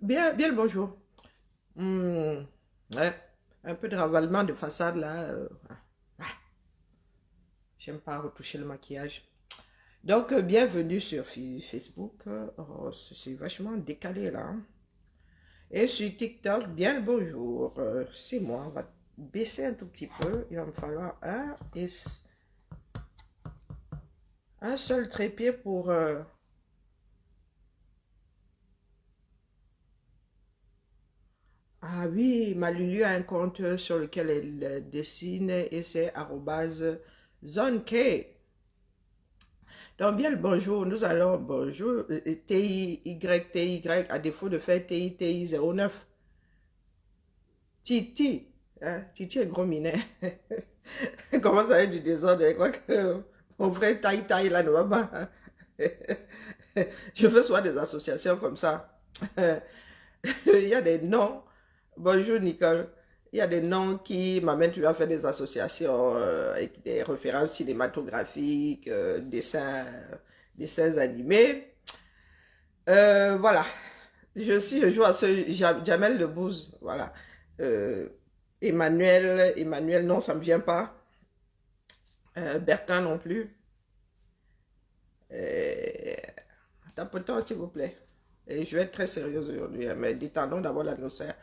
Bien, bien le bonjour. Ouais, un peu de ravalement de façade là. J'aime pas retoucher le maquillage. Donc, bienvenue sur Facebook. Oh, c'est vachement décalé là, hein. Et sur TikTok, bien le bonjour. C'est moi. On va baisser un tout petit peu. Il va me falloir un seul trépied pour... Ah oui, ma Lulu a un compte sur lequel elle dessine et c'est arrobase ZoneK. Donc, bien le bonjour, nous allons, bonjour, TIYTY, à défaut de faire TITI 09. Titi, hein, Titi est gros minet. Comment ça être du désordre? Je crois que mon frère taille taille là ne va pas. Je veux soit des associations comme ça. Il y a des noms. Bonjour Nicole. Il y a des noms qui m'amènent, tu vas faire des associations avec des références cinématographiques, dessins animés. Voilà. Je joue à ce Jamel Debbouze. Voilà. Euh, Emmanuel, non, ça ne me vient pas. Bertin non plus. Euh, Tapotant, s'il vous plaît. Et je vais être très sérieuse aujourd'hui, hein, mais détendons d'abord l'atmosphère.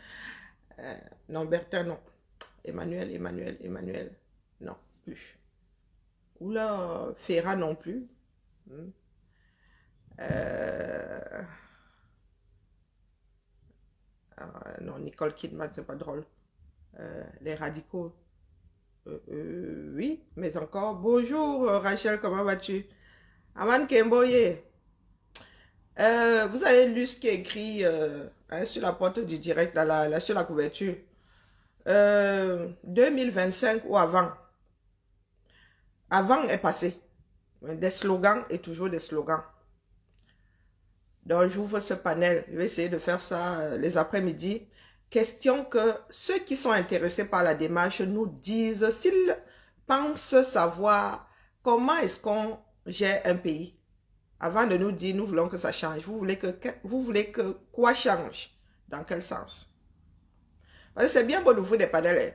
Non, Bertin, non. Emmanuel. Non, plus. Oula, Ferrat non plus. Hmm. Euh, non, Nicole Kidman, c'est pas drôle. Les radicaux. Oui, mais encore. Bonjour Rachel, comment vas-tu? Aman Kemboye. Vous avez lu ce qui est écrit hein, sur la porte du direct, sur la couverture. 2025 ou avant. Avant est passé. Des slogans et toujours des slogans. Donc, j'ouvre ce panel. Je vais essayer de faire ça les après-midi. Question que ceux qui sont intéressés par la démarche nous disent s'ils pensent savoir comment est-ce qu'on gère un pays. Avant de nous dire, nous voulons que ça change. Vous voulez que quoi change? Dans quel sens? Parce que c'est bien beau d'ouvrir des panels,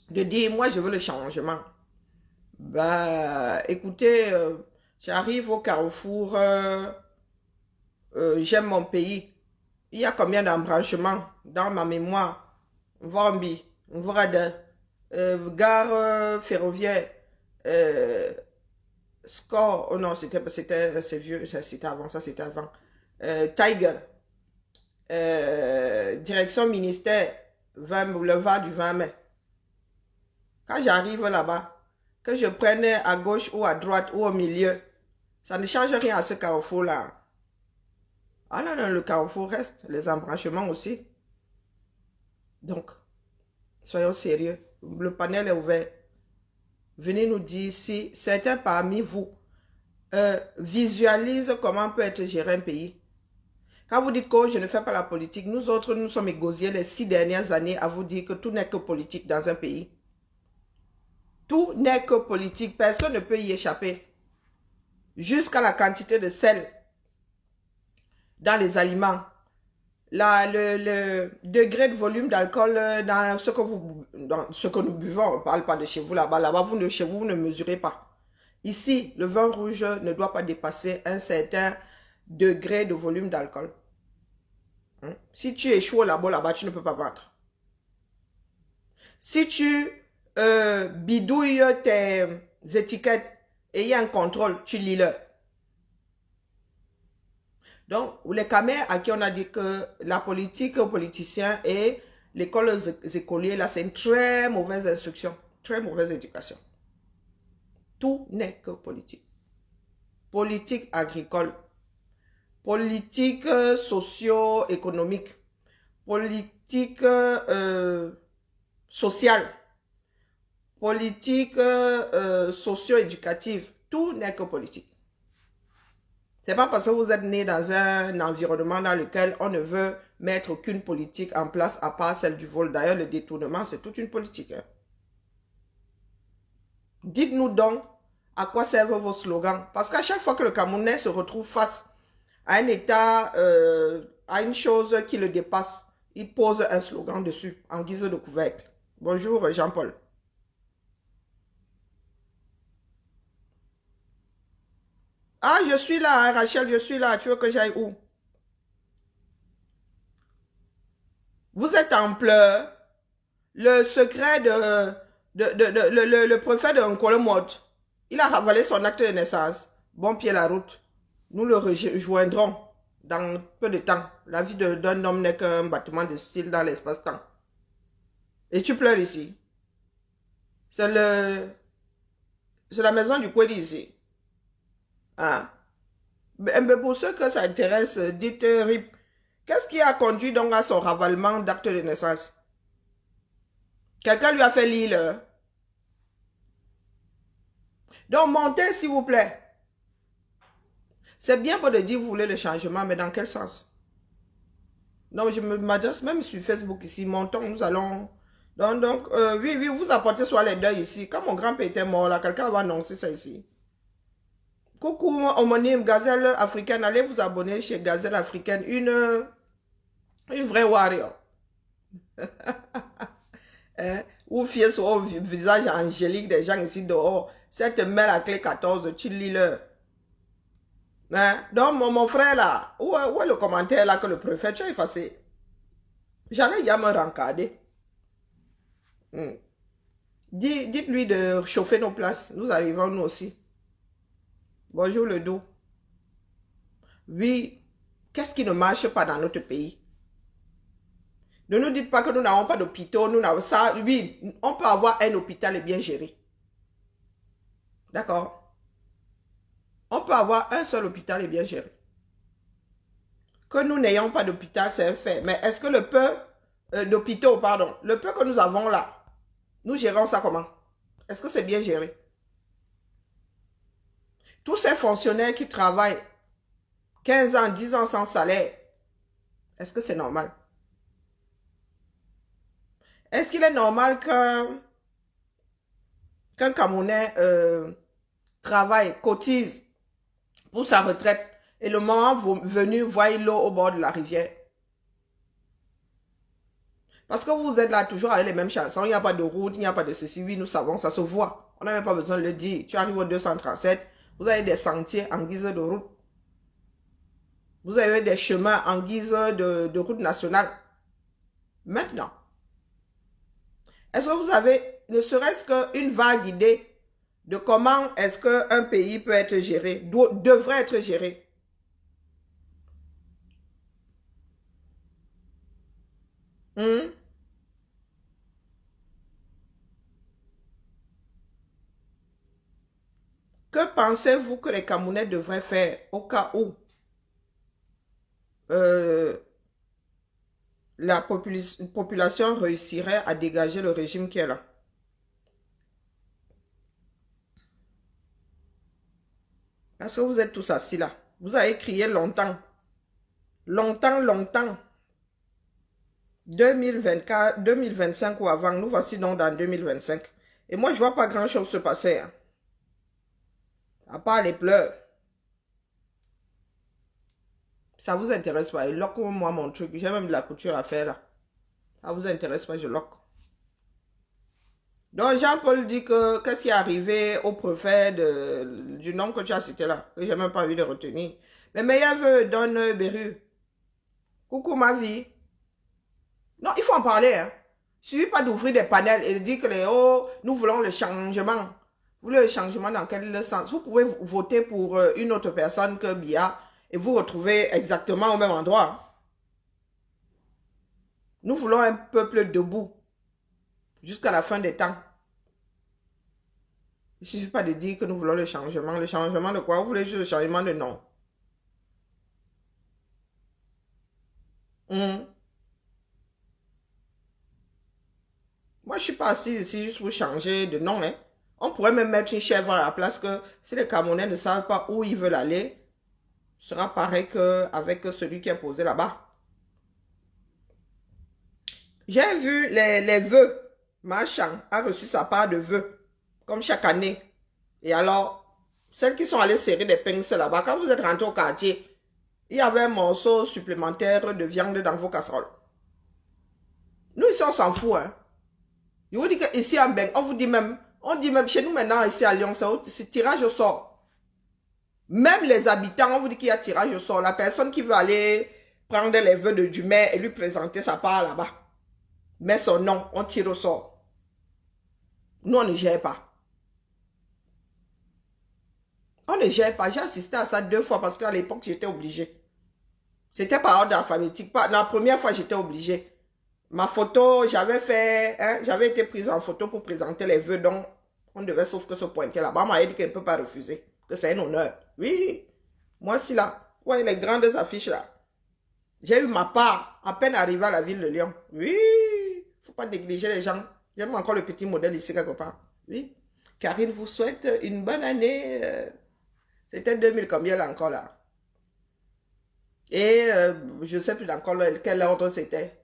de dire, moi, je veux le changement. Bah, écoutez, j'arrive au carrefour, j'aime mon pays. Il y a combien d'embranchements dans ma mémoire? Vambi, Vrade, gare ferroviaire, Score, oh non, c'est vieux, c'était avant, ça c'était avant. Tiger, direction ministère, 20, boulevard du 20 mai. Quand j'arrive là-bas, que je prenne à gauche ou à droite ou au milieu, ça ne change rien à ce carrefour-là. Ah non, non, le carrefour reste, les embranchements aussi. Donc, soyons sérieux. Le panel est ouvert. Venez nous dire si certains parmi vous visualisent comment peut être géré un pays. Quand vous dites que je ne fais pas la politique, nous autres, nous sommes égosiers les 6 dernières années à vous dire que tout n'est que politique dans un pays. Tout n'est que politique. Personne ne peut y échapper. Jusqu'à la quantité de sel dans les aliments. Le degré de volume d'alcool dans ce que nous buvons. On ne parle pas de chez vous là-bas. Là-bas, chez vous, vous ne mesurez pas. Ici, le vin rouge ne doit pas dépasser un certain degré de volume d'alcool. Si tu échoues là-bas, tu ne peux pas vendre. Si tu bidouilles tes étiquettes et il y a un contrôle, tu lis-le. Donc, les camés à qui on a dit que la politique aux politiciens et l'école aux écoliers, là, c'est une très mauvaise instruction, très mauvaise éducation. Tout n'est que politique. Politique agricole, politique socio-économique, politique sociale, politique socio-éducative. Tout n'est que politique. C'est pas parce que vous êtes né dans un environnement dans lequel on ne veut mettre aucune politique en place à part celle du vol. D'ailleurs, le détournement, c'est toute une politique. Hein. Dites-nous donc à quoi servent vos slogans. Parce qu'à chaque fois que le Camerounais se retrouve face à un État, à une chose qui le dépasse, il pose un slogan dessus, en guise de couvercle. Bonjour Jean-Paul. Ah, je suis là, hein, Rachel, je suis là. Tu veux que j'aille où? Vous êtes en pleurs. Le secret le préfet de Nkolomot, il a ravalé son acte de naissance. Bon pied la route. Nous le rejoindrons dans peu de temps. La vie d'un homme n'est qu'un battement de style dans l'espace-temps. Et tu pleures ici. C'est c'est la maison du Kwedi ici. Ah. Mais pour ceux que ça intéresse, dites RIP. Qu'est-ce qui a conduit donc à son ravalement d'acte de naissance? Quelqu'un lui a fait lire. Donc, montez, s'il vous plaît. C'est bien beau de dire vous voulez le changement, mais dans quel sens? Donc, je m'adresse même sur Facebook ici. Montons, nous allons... Donc, oui, oui, vous apportez soit les deuils ici. Quand mon grand-père était mort, là, quelqu'un va annoncer ça ici. Coucou, homonyme, Gazelle africaine. Allez vous abonner chez Gazelle africaine. Une vraie warrior. Hein? Ou fier sur le visage angélique des gens ici dehors. Cette mail à clé 14, tu lis leur. Hein? Donc, mon frère là, où est le commentaire là que le préfet, tu as effacé? J'allais y me rencarder. Dites-lui de chauffer nos places. Nous arrivons nous aussi. Bonjour le dos. Oui, qu'est-ce qui ne marche pas dans notre pays? Ne nous dites pas que nous n'avons pas d'hôpitaux, nous n'avons ça. Oui, on peut avoir un hôpital bien géré. D'accord? On peut avoir un seul hôpital bien géré. Que nous n'ayons pas d'hôpital, c'est un fait. Mais est-ce que le peu d'hôpitaux, pardon, le peu que nous avons là, nous gérons ça comment? Est-ce que c'est bien géré? Tous ces fonctionnaires qui travaillent 15 ans, 10 ans sans salaire, est-ce que c'est normal? Est-ce qu'il est normal qu'un Camerounais travaille, cotise pour sa retraite et le moment venu, voit l'eau au bord de la rivière? Parce que vous êtes là toujours avec les mêmes chansons, il n'y a pas de route, il n'y a pas de ceci, oui, nous savons, ça se voit. On n'a même pas besoin de le dire. Tu arrives au 237, vous avez des sentiers en guise de route. Vous avez des chemins en guise de route nationale. Maintenant, est-ce que vous avez ne serait-ce qu'une vague idée de comment est-ce qu'un pays peut être géré, devrait être géré? Hmm? Que pensez-vous que les Camerounais devraient faire au cas où euh, la population réussirait à dégager le régime qui est là? Parce que vous êtes tous assis là. Vous avez crié longtemps. Longtemps, longtemps. 2024, 2025 ou avant. Nous voici donc dans 2025. Et moi, je ne vois pas grand-chose se passer. Hein. À part les pleurs. Ça vous intéresse pas. Et lock moi mon truc. J'ai même de la couture à faire là. Ça vous intéresse pas, je lock. Donc Jean-Paul dit que qu'est-ce qui est arrivé au préfet du nom que tu as cité là. Que j'ai même pas envie de retenir. Mais meilleur vœu donne Beru. Coucou ma vie. Non, il faut en parler. Hein. Il ne suffit pas d'ouvrir des panels et de dire que nous voulons le changement. Vous voulez le changement dans quel sens? Vous pouvez voter pour une autre personne que Bia et vous retrouver exactement au même endroit. Nous voulons un peuple debout jusqu'à la fin des temps. Il ne suffit pas de dire que nous voulons le changement. Le changement de quoi? Vous voulez juste le changement de nom. Moi, je ne suis pas assise ici juste pour changer de nom. Hein. On pourrait même mettre une chèvre à la place que si les Camerounais ne savent pas où ils veulent aller, ce sera pareil qu'avec celui qui est posé là-bas. J'ai vu les vœux. Marchand a reçu sa part de vœux, comme chaque année. Et alors, celles qui sont allées serrer des pinces là-bas, quand vous êtes rentré au quartier, il y avait un morceau supplémentaire de viande dans vos casseroles. Nous, ici, on s'en fout. Hein. Je vous dis qu'ici, en Beng, on dit même, chez nous maintenant, ici à Lyon, c'est tirage au sort. Même les habitants, on vous dit qu'il y a tirage au sort. La personne qui veut aller prendre les vœux du maire et lui présenter sa part là-bas, met son nom, on tire au sort. Nous, on ne gère pas. On ne gère pas. J'ai assisté à ça 2 fois parce qu'à l'époque, j'étais obligée. C'était par ordre alphabétique. La première fois, j'étais obligée. Ma photo, j'avais fait, hein, j'avais été prise en photo pour présenter les vœux, donc on devait sauf que se pointer là-bas. On m'a dit qu'elle ne peut pas refuser, que c'est un honneur. Oui, moi si là, ouais, les grandes affiches là. J'ai eu ma part, à peine arrivé à la ville de Lyon. Oui, il ne faut pas négliger les gens. J'aime encore le petit modèle ici quelque part. Oui, Karine vous souhaite une bonne année. C'était 2000 combien là encore là. Et je ne sais plus encore quel ordre c'était.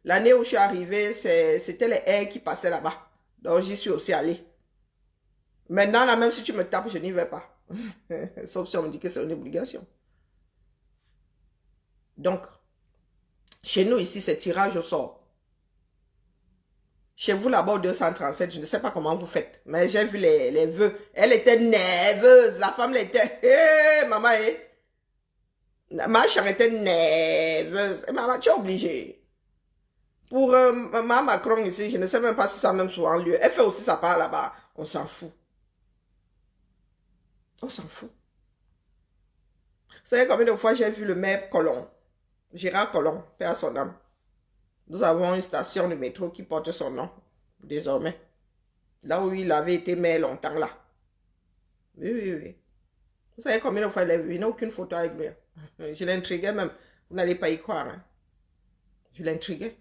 L'année où je suis arrivée, c'était les airs qui passaient là-bas. Donc, j'y suis aussi allée. Maintenant, là, même si tu me tapes, je n'y vais pas. Sauf si on me dit que c'est une obligation. Donc, chez nous, ici, c'est tirage au sort. Chez vous, là-bas, au 237, je ne sais pas comment vous faites. Mais j'ai vu les vœux. Elle était nerveuse. La femme l'était. Hé, maman, ma chère était nerveuse. Et maman, tu es obligée. Pour ma Macron ici, je ne sais même pas si ça a même souvent lieu. Elle fait aussi sa part là-bas. On s'en fout. On s'en fout. Vous savez combien de fois j'ai vu le maire Colomb, Gérard Colomb, paix à son âme. Nous avons une station de métro qui porte son nom, désormais. Là où il avait été maire longtemps là. Oui, oui, oui. Vous savez combien de fois il l'a vu? Il n'a aucune photo avec lui. Je l'intriguais même. Vous n'allez pas y croire. Hein. Je l'intriguais.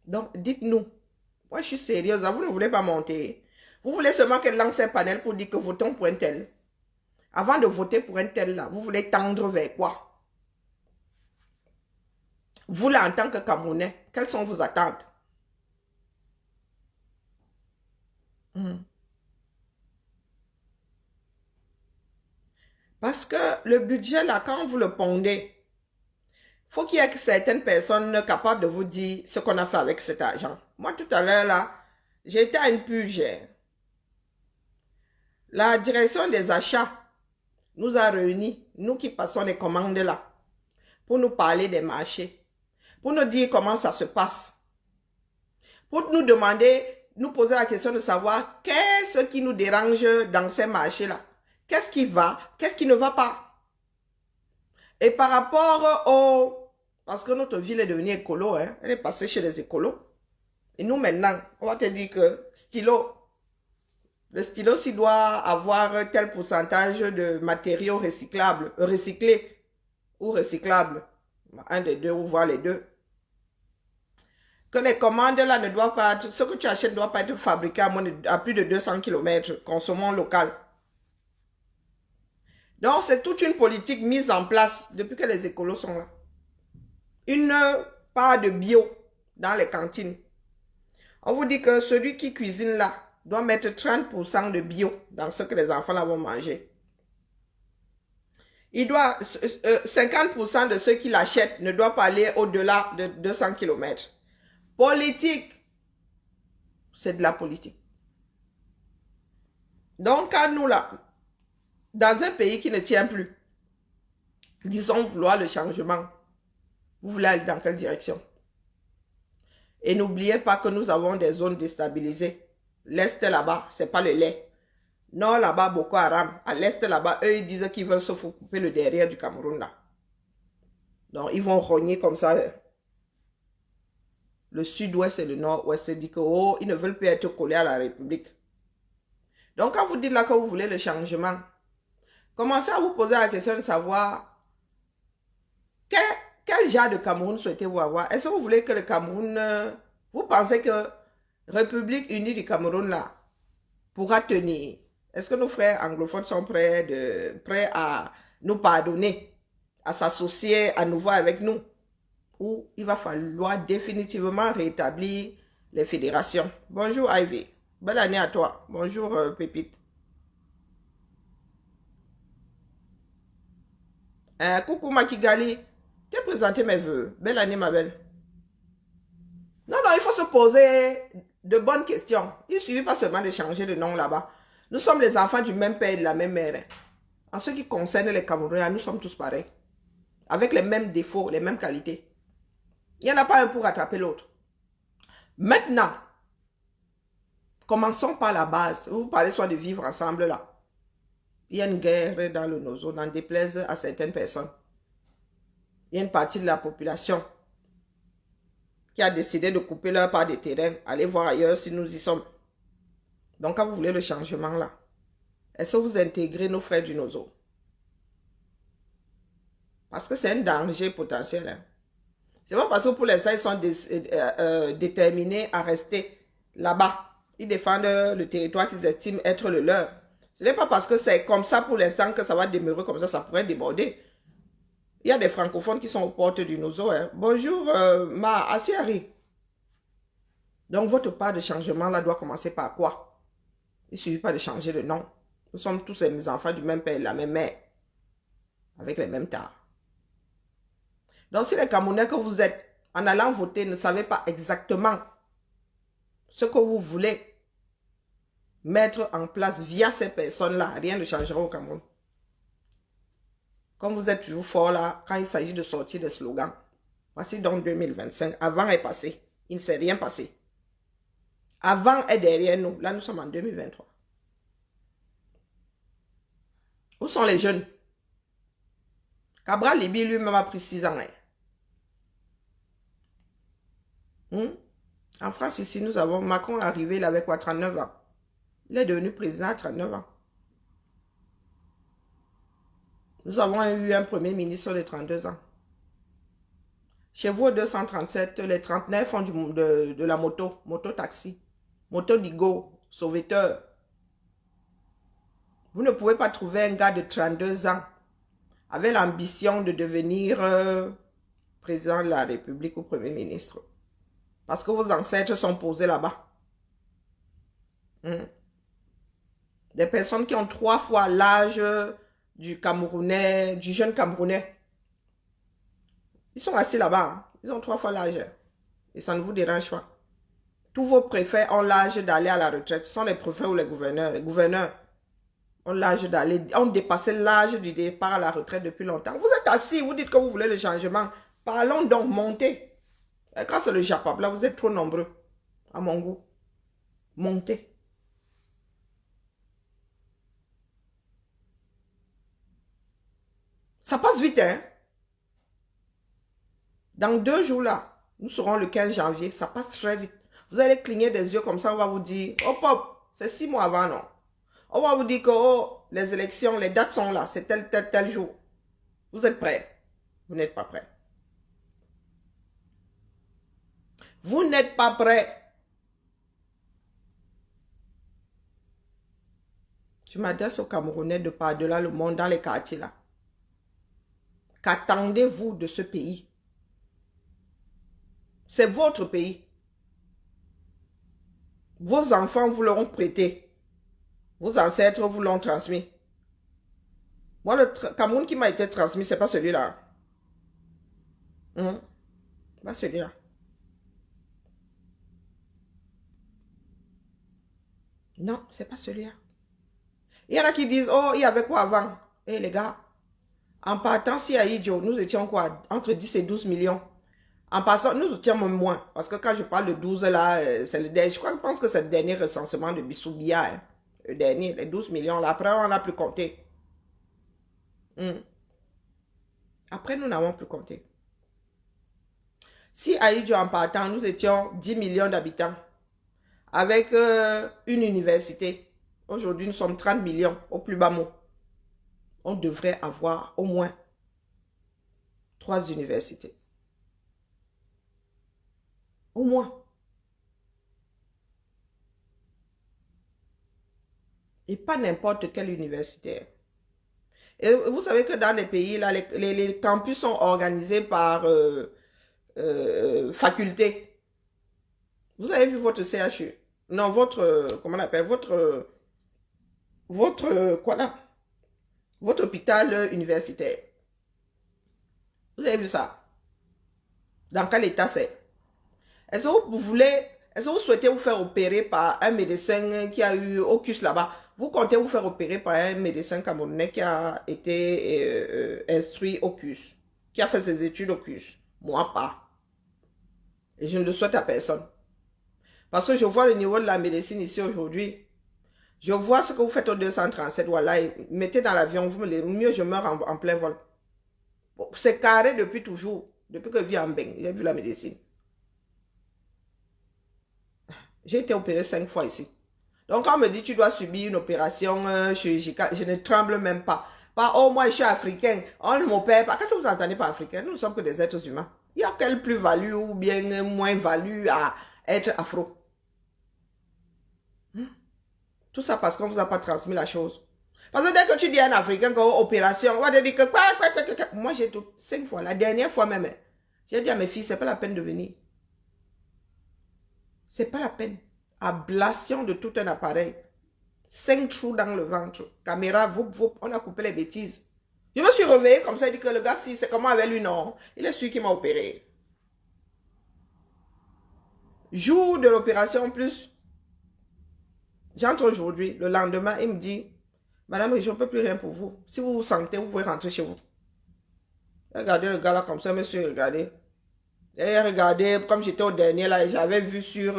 Donc, dites-nous. Moi, je suis sérieuse. Vous ne voulez pas monter. Vous voulez seulement qu'elle lance un panel pour dire que votons pour un tel. Avant de voter pour un tel, là, vous voulez tendre vers quoi? Vous, là, en tant que Camerounais, quelles sont vos attentes? Parce que le budget, là, quand vous le pondez, faut qu'il y ait certaines personnes capables de vous dire ce qu'on a fait avec cet argent. Moi, tout à l'heure, là, j'étais à une purge. La direction des achats nous a réunis, nous qui passons les commandes là, pour nous parler des marchés, pour nous dire comment ça se passe, pour nous demander, nous poser la question de savoir qu'est-ce qui nous dérange dans ces marchés-là. Qu'est-ce qui va, qu'est-ce qui ne va pas. Et par rapport au... Parce que notre ville est devenue écolo, hein, elle est passée chez les écolos. Et nous maintenant, on va te dire que stylo, le stylo s'il doit avoir tel pourcentage de matériaux recyclables, recyclés ou recyclables, un des deux ou voire les deux. Que les commandes là ne doivent pas être, ce que tu achètes ne doit pas être fabriqué à plus de 200 km, consommons local. Donc c'est toute une politique mise en place depuis que les écolos sont là. Une part de bio dans les cantines. On vous dit que celui qui cuisine là doit mettre 30% de bio dans ce que les enfants là vont manger. Il doit 50% de ceux qui l'achètent ne doivent pas aller au-delà de 200 km. Politique, c'est de la politique. Donc, quand nous là, dans un pays qui ne tient plus, disons vouloir le changement, vous voulez aller dans quelle direction? Et n'oubliez pas que nous avons des zones déstabilisées. L'Est là-bas, ce n'est pas le lait. Nord là-bas, Boko Haram. À l'Est là-bas, eux, ils disent qu'ils veulent se couper le derrière du Cameroun là. Donc, ils vont rogner comme ça. Le sud-ouest et le nord-ouest disent que, oh, ils ne veulent plus être collés à la République. Donc, quand vous dites là que vous voulez le changement, commencez à vous poser la question de savoir quel genre de Cameroun souhaitez-vous avoir? Est-ce que vous voulez que le Cameroun... vous pensez que République unie du Cameroun là pourra tenir? Est-ce que nos frères anglophones sont prêts à nous pardonner, à s'associer à nouveau avec nous? Ou il va falloir définitivement rétablir les fédérations? Bonjour Ivy. Belle année à toi. Bonjour Pépite. Coucou Makigali, t'ai présenté mes voeux. Belle année, ma belle. Non, non, il faut se poser de bonnes questions. Il ne suffit pas seulement de changer de nom là-bas. Nous sommes les enfants du même père et de la même mère. En ce qui concerne les Camerounais, nous sommes tous pareils. Avec les mêmes défauts, les mêmes qualités. Il n'y en a pas un pour rattraper l'autre. Maintenant, commençons par la base. Vous parlez soit de vivre ensemble là. Il y a une guerre dans le Nozo, n'en déplaise à certaines personnes. Il y a une partie de la population qui a décidé de couper leur part des terrains. Allez voir ailleurs si nous y sommes. Donc, quand vous voulez le changement là, est-ce que vous intégrez nos frères du Nozo? Parce que c'est un danger potentiel. Hein. C'est pas parce que pour l'instant, ils sont déterminés à rester là-bas. Ils défendent le territoire qu'ils estiment être le leur. Ce n'est pas parce que c'est comme ça pour l'instant que ça va demeurer comme ça pourrait déborder. Il y a des francophones qui sont aux portes du Nozo. Hein. Bonjour, Ma Asiari. Donc, votre part de changement là doit commencer par quoi? Il ne suffit pas de changer de nom. Nous sommes tous les enfants du même père et de la même mère. Avec les mêmes tares. Donc, si les Camerounais que vous êtes, en allant voter, ne savez pas exactement ce que vous voulez mettre en place via ces personnes-là, rien ne changera au Cameroun. Comme vous êtes toujours fort là, quand il s'agit de sortir des slogans. Voici donc 2025. Avant est passé. Il ne s'est rien passé. Avant est derrière nous. Là, nous sommes en 2023. Où sont les jeunes? Cabral Libi lui-même a pris 6 ans. En France, ici, nous avons Macron arrivé, il avait quoi, 39 ans. Il est devenu président à 39 ans. Nous avons eu un premier ministre de 32 ans. Chez vous, 237, les trentenaires font de la moto, moto-taxi, moto-digo, sauveteur. Vous ne pouvez pas trouver un gars de 32 ans avec l'ambition de devenir président de la République ou premier ministre. Parce que vos ancêtres sont posés là-bas. Des personnes qui ont 3 fois l'âge du Camerounais, du jeune Camerounais. Ils sont assis là-bas. Hein. Ils ont 3 fois l'âge. Et ça ne vous dérange pas. Tous vos préfets ont l'âge d'aller à la retraite. Ce sont les préfets ou les gouverneurs. Les gouverneurs ont l'âge d'aller, ont dépassé l'âge du départ à la retraite depuis longtemps. Vous êtes assis, vous dites que vous voulez le changement. Parlons donc, montez. Quand c'est le Japon, là, vous êtes trop nombreux. À mon goût. Montez. Ça passe vite, hein? Dans 2 jours, là, nous serons le 15 janvier. Ça passe très vite. Vous allez cligner des yeux comme ça, on va vous dire, hop, hop, c'est 6 mois avant, non? On va vous dire que oh, les élections, les dates sont là, c'est tel jour. Vous êtes prêts? Vous n'êtes pas prêts. Vous n'êtes pas prêts. Je m'adresse aux Camerounais de par-delà le monde, dans les quartiers là. Qu'attendez-vous de ce pays? C'est votre pays. Vos enfants vous l'auront prêté. Vos ancêtres vous l'ont transmis. Moi, le Cameroun qui m'a été transmis, c'est pas celui-là. Pas celui-là. Non, c'est pas celui-là. Il y en a qui disent, oh, il y avait quoi avant? Eh les gars, en partant si à Idjo, nous étions quoi? Entre 10 et 12 millions. En passant, nous étions même moins. Parce que quand je parle de 12 là, c'est le dernier. Je pense que c'est le dernier recensement de Bissoubia. Hein. Le dernier, les 12 millions là. Après, on n'a plus compté. Après, nous n'avons plus compté. Si à Idjo, en partant, nous étions 10 millions d'habitants. Avec une université. Aujourd'hui, nous sommes 30 millions au plus bas mot. On devrait avoir au moins 3 universités. Au moins. Et pas n'importe quelle université. Et vous savez que dans les pays, là, les campus sont organisés par faculté. Vous avez vu votre CHU? Non, votre, comment on appelle? Votre, quoi là? Votre hôpital universitaire. Vous avez vu ça? Dans quel état c'est? Est-ce que vous voulez, est-ce que vous souhaitez vous faire opérer par un médecin qui a eu Ocus là-bas? Vous comptez vous faire opérer par un médecin camerounais qui a été instruit Ocus, qui a fait ses études Ocus? Moi pas. Et je ne le souhaite à personne. Parce que je vois le niveau de la médecine ici aujourd'hui. Je vois ce que vous faites au 237. Voilà, mettez dans l'avion, mieux je meurs en plein vol. Bon, c'est carré depuis toujours. Depuis que je vis en Beng, j'ai vu la médecine. J'ai été opéré 5 fois ici. Donc, quand on me dit tu dois subir une opération chirurgicale, je ne tremble même pas. Pas, oh, moi, je suis africain, on ne m'opère pas. Qu'est-ce que vous entendez par africain? Nous ne sommes que des êtres humains. Il y a quelle plus-value ou bien moins-value à être afro? Tout ça parce qu'on ne vous a pas transmis la chose. Parce que dès que tu dis à un Africain qu'une opération, on va te dire que quoi. Moi, j'ai tout 5 fois. La dernière fois même, j'ai dit à mes filles, c'est pas la peine de venir. C'est pas la peine. Ablation de tout un appareil. 5 trous dans le ventre. Caméra, on a coupé les bêtises. Je me suis réveillée comme ça, il dit que le gars, si c'est comment avec lui, non. Il est celui qui m'a opéré. Jour de l'opération, plus. J'entre aujourd'hui, le lendemain, il me dit, Madame, je ne peux plus rien pour vous. Si vous vous sentez, vous pouvez rentrer chez vous. Regardez le gars là comme ça, monsieur, regardez. Et regardez, comme j'étais au dernier là, j'avais vu sur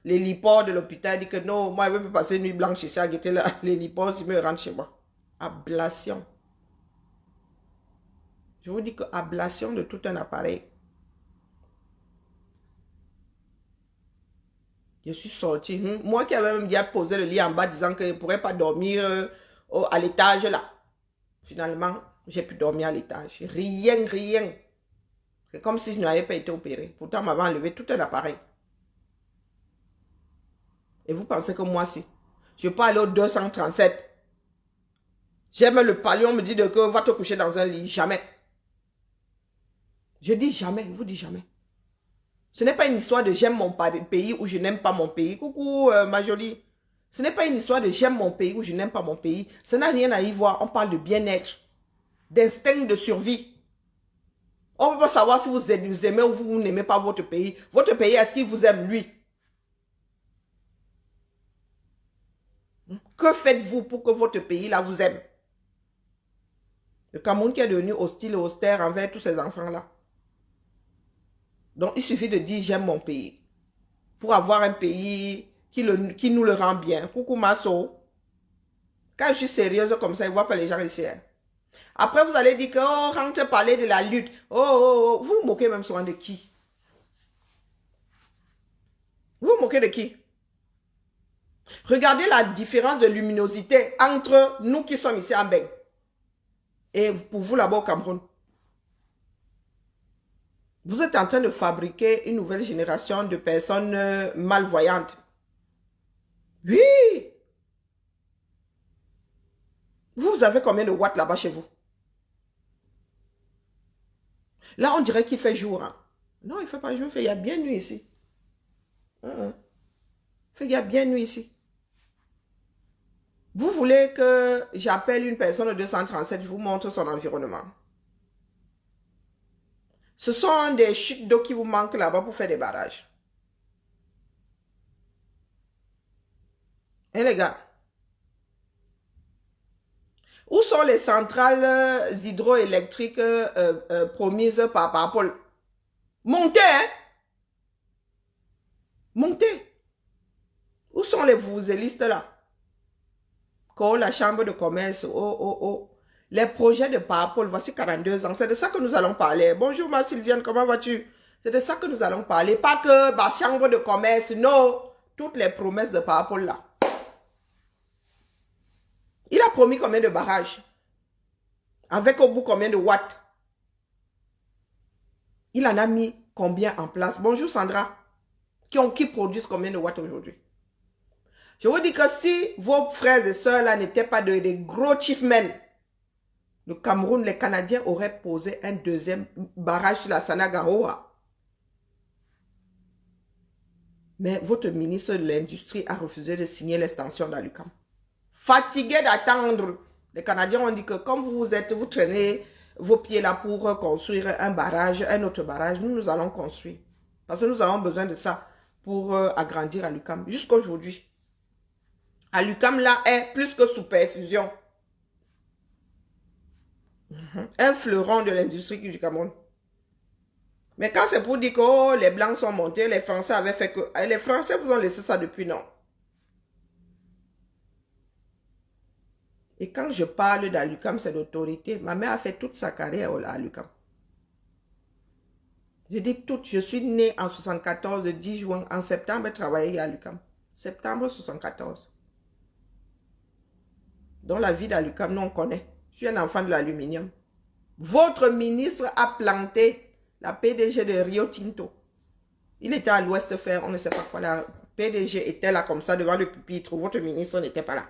l'héliport de l'hôpital, il dit que non, moi, je ne veux pas passer une nuit blanche ici à guetter l'héliport, si je rentre chez moi. Ablation. Je vous dis que ablation de tout un appareil. Je suis sorti. Moi qui avais même déjà posé le lit en bas disant que je ne pourrais pas dormir à l'étage là. Finalement, j'ai pu dormir à l'étage. Rien, rien. C'est comme si je n'avais pas été opéré. Pourtant, on m'avait enlevé tout un appareil. Et vous pensez que moi, si je peux aller au 237, j'aime le palion me dit que va te coucher dans un lit. Jamais. Je dis jamais, je vous dis jamais. Ce n'est pas une histoire de j'aime mon pays ou je n'aime pas mon pays. Coucou, ma jolie. Ce n'est pas une histoire de j'aime mon pays ou je n'aime pas mon pays. Ça n'a rien à y voir. On parle de bien-être, d'instinct de survie. On ne peut pas savoir si vous aimez ou vous n'aimez pas votre pays. Votre pays, est-ce qu'il vous aime, lui? Que faites-vous pour que votre pays, là, vous aime? Le Cameroun qui est devenu hostile et austère envers tous ces enfants-là. Donc, il suffit de dire j'aime mon pays. Pour avoir un pays qui nous le rend bien. Coucou Masso. Quand je suis sérieuse comme ça, je ne vois pas les gens ici. Hein. Après, vous allez dire que, oh, rentre parler de la lutte. Oh. Vous vous moquez même souvent de qui? Vous vous moquez de qui? Regardez la différence de luminosité entre nous qui sommes ici en Beng et pour vous là-bas au Cameroun. Vous êtes en train de fabriquer une nouvelle génération de personnes malvoyantes. Oui! Vous avez combien de watts là-bas chez vous? Là, on dirait qu'il fait jour. Hein? Non, il ne fait pas jour, il y a bien nuit ici. Il y a bien nuit ici. Vous voulez que j'appelle une personne au 237, je vous montre son environnement. Ce sont des chutes d'eau qui vous manquent là-bas pour faire des barrages. Et les gars, où sont les centrales hydroélectriques promises par Paul? Montez, hein? Montez. Où sont les vouzelistes là? La chambre de commerce, Les projets de Paul, voici 42 ans. C'est de ça que nous allons parler. Bonjour ma Sylviane, comment vas-tu? C'est de ça que nous allons parler. Pas que ma chambre de commerce, non. Toutes les promesses de Paul là. Il a promis combien de barrages? Avec au bout combien de watts? Il en a mis combien en place? Bonjour Sandra. Qui produisent combien de watts aujourd'hui? Je vous dis que si vos frères et sœurs là n'étaient pas des gros chiefmen, le Cameroun, les Canadiens auraient posé un deuxième barrage sur la Sanagaroa. Mais votre ministre de l'Industrie a refusé de signer l'extension d'Alucam. Fatigué d'attendre, les Canadiens ont dit que comme vous traînez vos pieds là pour construire un barrage, un autre barrage. Nous allons construire. Parce que nous avons besoin de ça pour agrandir à l'UQAM. Jusqu'à aujourd'hui. À l'UQAM là est plus que sous perfusion. Un fleuron de l'industrie du Cameroun. Mais quand c'est pour dire que oh, les Blancs sont montés, les Français avaient fait que... Les Français vous ont laissé ça depuis, non. Et quand je parle d'Alucam, c'est d'autorité. Ma mère a fait toute sa carrière à l'UQAM. Je dis toute. Je suis née en 74, le 10 juin. En septembre, elle travaillait à l'UQAM. Septembre 74. Dans la vie d'Alucam, nous on connaît. Je suis un enfant de l'aluminium. Votre ministre a planté la PDG de Rio Tinto. Il était à l'Ouest faire, on ne sait pas quoi. La PDG était là comme ça devant le pupitre. Votre ministre n'était pas là.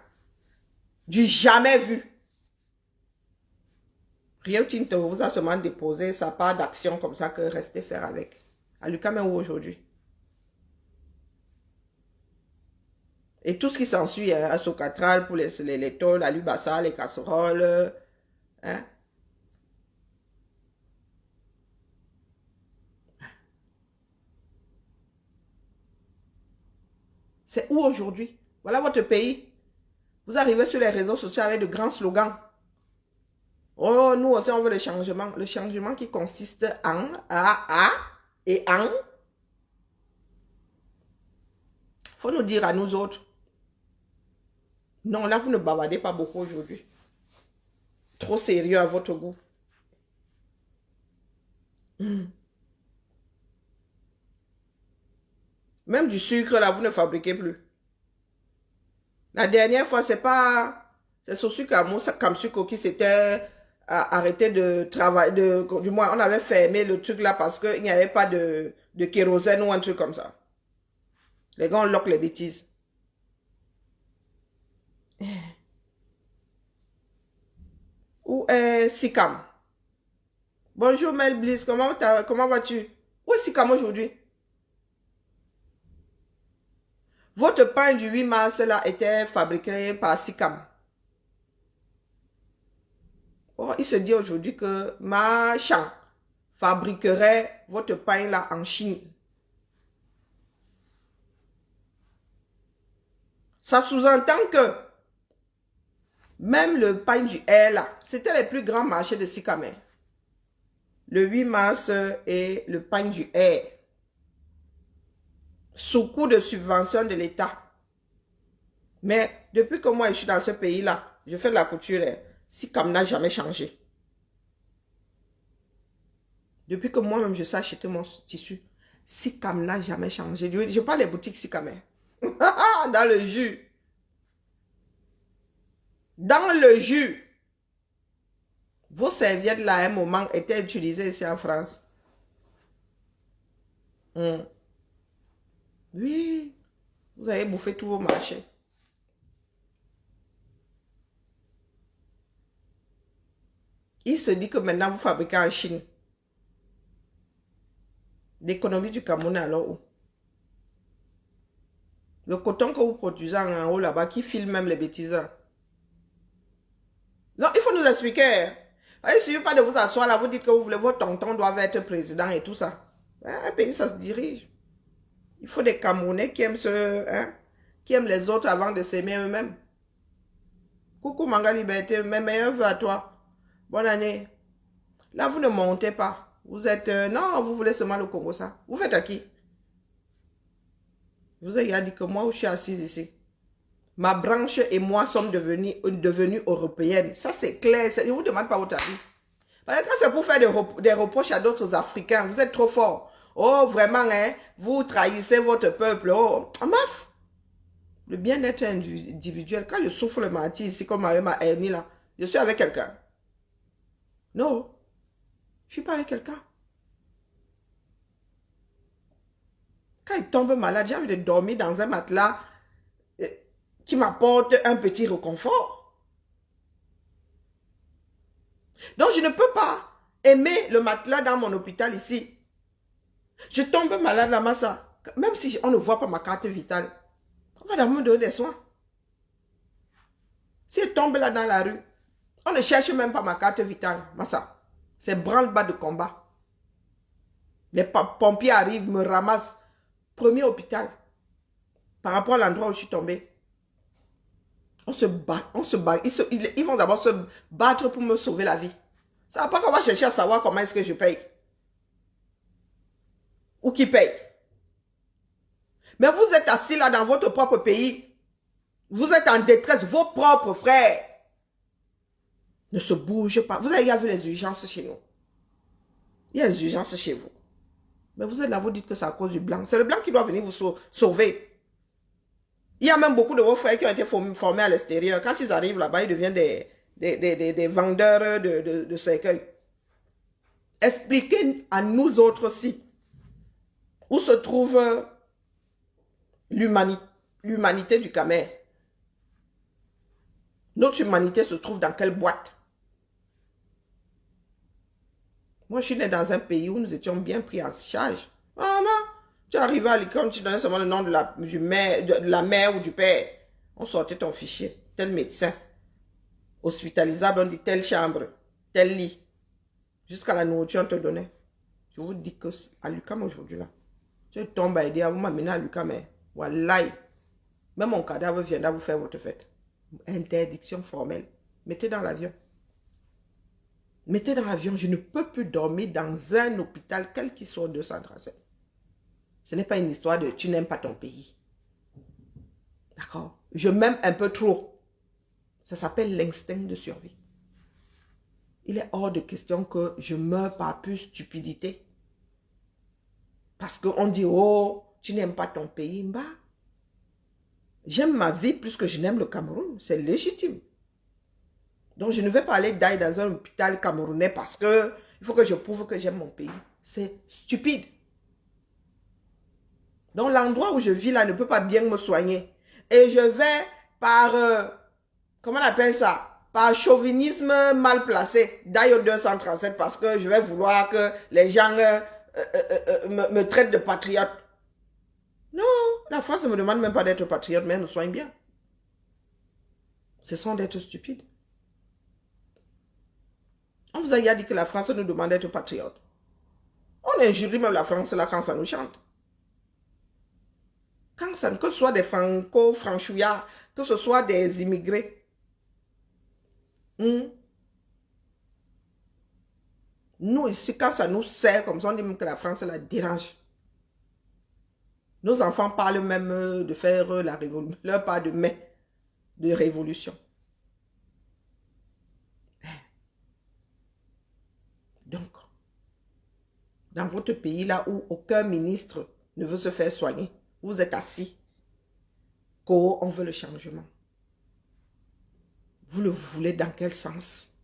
Du jamais vu. Rio Tinto vous a seulement déposé sa part d'action comme ça que restez faire avec. À l'UQAM est où aujourd'hui? Et tout ce qui s'ensuit, hein, à Socatral pour les tôles, à Lubassa, les casseroles. Hein? C'est où aujourd'hui? Voilà votre pays. Vous arrivez sur les réseaux sociaux avec de grands slogans. Oh, nous aussi, on veut le changement. Le changement qui consiste en, et en. Faut nous dire à nous autres. Non, là, vous ne bavardez pas beaucoup aujourd'hui. Trop sérieux à votre goût. Même du sucre, là, vous ne fabriquez plus. La dernière fois, c'est pas... C'est Sosu Kamsuko qui s'était arrêté de travailler. Du moins, on avait fermé le truc là parce qu'il n'y avait pas de kérosène ou un truc comme ça. Les gars, on lock les bêtises. Où est Sikam? Bonjour Mel Bliss, comment vas-tu? Où est Sikam aujourd'hui? Votre pain du 8 mars là était fabriqué par Sikam. Oh, il se dit aujourd'hui que Machan fabriquerait votre pain là en Chine. Ça sous-entend que même le pain du air là, c'était les plus grands marchés de Sikam. Le 8 mars et le pain du air. Sous coup de subvention de l'État. Mais depuis que moi je suis dans ce pays-là, je fais de la couture, Sikam n'a jamais changé. Depuis que moi-même je sais acheter mon tissu, Sikam n'a jamais changé. Je parle des boutiques Sikam. Dans le jus. Dans le jus. Vos serviettes là, à un moment, étaient utilisées ici en France. Oui. Vous avez bouffé tous vos marchés. Il se dit que maintenant vous fabriquez en Chine. L'économie du Cameroun est alors où? Le coton que vous produisez en haut là-bas, qui filme même les bêtises. Non, il faut nous expliquer. Il ne suffit pas de vous asseoir là, vous dites que vous voulez, votre tonton doit être président et tout ça. Un pays, ça se dirige. Il faut des Camerounais qui aiment qui aiment les autres avant de s'aimer eux-mêmes. Coucou Manga Liberté, mes meilleurs vœux à toi. Bonne année. Là, vous ne montez pas. Vous êtes... non, vous voulez seulement le Congo, ça. Vous faites à qui? Je vous ai dit que moi, où je suis assise ici, ma branche et moi sommes devenues européennes. Ça, c'est clair. Je ne vous demande pas votre avis. Parce que quand c'est pour faire des reproches à d'autres Africains, vous êtes trop forts. Oh, vraiment, hein, vous trahissez votre peuple. Oh, maf. Le bien-être individuel, quand je souffre le matin ici, comme avec ma hernie là, je suis avec quelqu'un. Non, je ne suis pas avec quelqu'un. Quand il tombe malade, j'ai envie de dormir dans un matelas qui m'apporte un petit réconfort. Donc, je ne peux pas aimer le matelas dans mon hôpital ici. Je tombe malade là-bas, ça. Même si on ne voit pas ma carte vitale, on va d'abord me donner des soins. Si je tombe là dans la rue, on ne cherche même pas ma carte vitale, Massa. C'est branle-bas de combat. Les pompiers arrivent, me ramassent. Premier hôpital. Par rapport à l'endroit où je suis tombée. On se bat, on se bat. Ils vont d'abord se battre pour me sauver la vie. Ça va pas qu'on va chercher à savoir comment est-ce que je paye. Ou qui paye. Mais vous êtes assis là dans votre propre pays. Vous êtes en détresse. Vos propres frères ne se bougent pas. Vous avez vu les urgences chez nous. Il y a des urgences chez vous. Mais vous êtes là, vous dites que c'est à cause du blanc. C'est le blanc qui doit venir vous sauver. Il y a même beaucoup de vos frères qui ont été formés à l'extérieur. Quand ils arrivent là-bas, ils deviennent des vendeurs de cercueils. Expliquez à nous autres aussi où se trouve l'humanité du Camer. Notre humanité se trouve dans quelle boîte? Moi, je suis né dans un pays où nous étions bien pris en charge. Maman, tu arrivais à l'école, tu donnais seulement le nom de la mère ou du père. On sortait ton fichier. Tel médecin. Hospitalisable, on dit telle chambre, tel lit. Jusqu'à la nourriture, on te donnait. Je vous dis que à l'UQAM aujourd'hui, là, tu tombes à aider, vous m'amenez à l'UQAM. Wallahi. Même mon cadavre viendra vous faire votre fête. Interdiction formelle. Mettez dans l'avion. Mettez dans l'avion. Je ne peux plus dormir dans un hôpital, quel qu'il soit, 237. Ce n'est pas une histoire de tu n'aimes pas ton pays. D'accord? Je m'aime un peu trop. Ça s'appelle l'instinct de survie. Il est hors de question que je meure par pure stupidité. Parce qu'on dit, oh, tu n'aimes pas ton pays. Bah, j'aime ma vie plus que je n'aime le Cameroun. C'est légitime. Donc, je ne vais pas aller d'aller dans un hôpital camerounais parce que il faut que je prouve que j'aime mon pays. C'est stupide. Donc, l'endroit où je vis là ne peut pas bien me soigner. Et je vais par, comment on appelle ça? Par chauvinisme mal placé, d'aller au 237 parce que je vais vouloir que les gens me traitent de patriote. Non, la France ne me demande même pas d'être patriote, mais elle nous soigne bien. Ce sont d'être stupides. On vous a dit que la France nous demande d'être patriote. On injurie même la France là quand ça nous chante. Quand ça, que ce soit des franco-franchouillards, que ce soit des immigrés. Nous ici, quand ça nous sert comme ça, on dit même que la France la dérange. Nos enfants parlent même de faire la révolution, leur pas de mai de révolution. Donc, dans votre pays là où aucun ministre ne veut se faire soigner, vous êtes assis, qu'on veut le changement. Vous le voulez dans quel sens?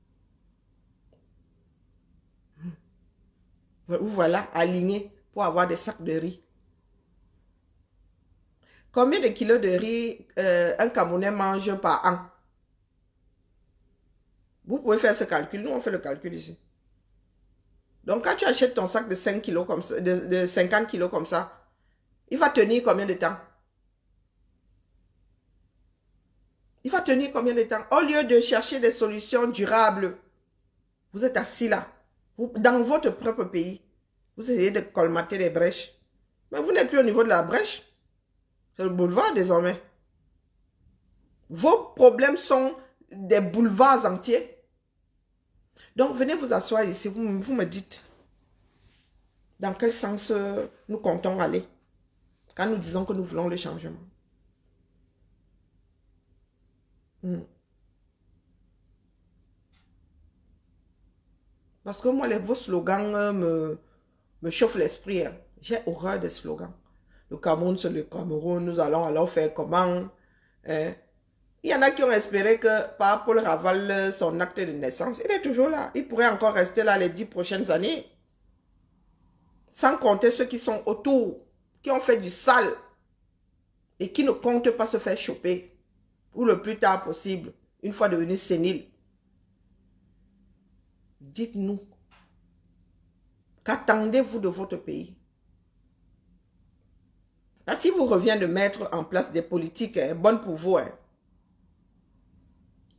Vous voilà aligné pour avoir des sacs de riz. Combien de kilos de riz un Camerounais mange par an? Vous pouvez faire ce calcul. Nous, on fait le calcul ici. Donc, quand tu achètes ton sac de 5 kilos comme ça, de 50 kilos comme ça, il va tenir combien de temps? Il va tenir combien de temps? Au lieu de chercher des solutions durables, vous êtes assis là, dans votre propre pays. Vous essayez de colmater les brèches. Mais vous n'êtes plus au niveau de la brèche. C'est le boulevard désormais. Vos problèmes sont des boulevards entiers. Donc, venez vous asseoir ici. Vous me dites dans quel sens nous comptons aller quand nous disons que nous voulons le changement. Parce que moi, vos slogans me chauffent l'esprit. Hein. J'ai horreur des slogans. Le Cameroun, c'est le Cameroun. Nous allons alors faire comment? Hein? Il y en a qui ont espéré que par Paul Raval, son acte de naissance, il est toujours là. Il pourrait encore rester là les 10 prochaines années. Sans compter ceux qui sont autour, qui ont fait du sale et qui ne comptent pas se faire choper. Ou le plus tard possible, une fois devenu sénile. Dites-nous, qu'attendez-vous de votre pays? Parce qu'il vous revient de mettre en place des politiques bonnes pour vous. Hein.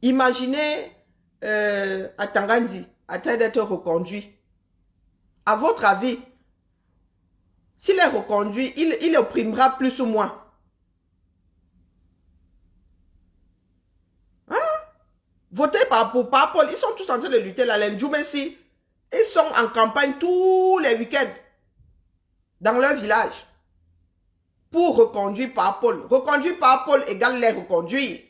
Imaginez à Tangandzi, à train d'être reconduit? À votre avis, s'il est reconduit, il opprimera plus ou moins? Hein? Votez pour Paul. Ils sont tous en train de lutter là. Les Ndjoumessi, ils sont en campagne tous les week-ends dans leur village pour reconduire par Paul. Reconduire par Paul égale les reconduire.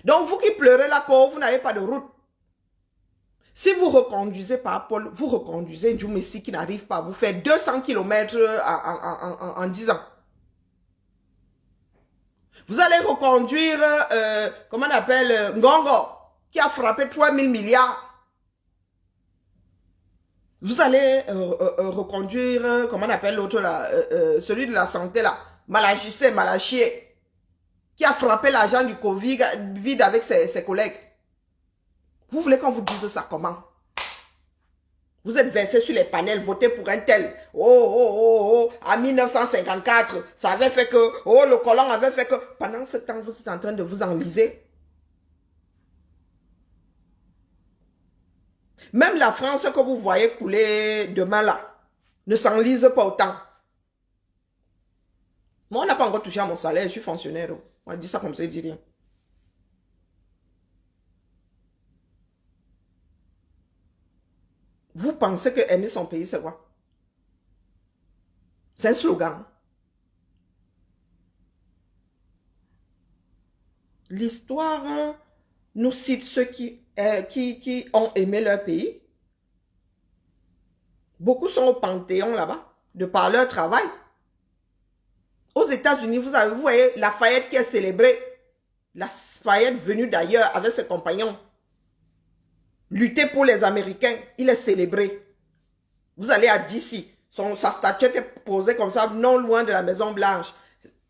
Donc vous qui pleurez là, quand vous n'avez pas de route. Si vous reconduisez par Paul, vous reconduisez Ndjoumessi qui n'arrive pas à vous faire 200 km en 10 ans. Vous allez reconduire, comment on appelle, Ngongo, qui a frappé 3000 milliards. Vous allez reconduire, comment on appelle l'autre là, celui de la santé là, Malachier, qui a frappé l'argent du Covid avec ses collègues. Vous voulez qu'on vous dise ça comment? Vous êtes versé sur les panels, votez pour un tel. En 1954, ça avait fait que, le colon avait fait que. Pendant ce temps, vous êtes en train de vous enliser. Même la France que vous voyez couler demain là, ne s'enlise pas autant. Moi, on n'a pas encore touché à mon salaire, je suis fonctionnaire. On dit ça comme ça, il dit rien. Vous pensez que aimer son pays, c'est quoi? C'est un slogan. L'histoire nous cite ceux qui ont aimé leur pays. Beaucoup sont au Panthéon là-bas, de par leur travail. Aux États-Unis, vous voyez Lafayette qui est célébré. Lafayette venu d'ailleurs avec ses compagnons. Lutter pour les Américains, il est célébré. Vous allez à DC, sa statue est posée comme ça, non loin de la Maison Blanche.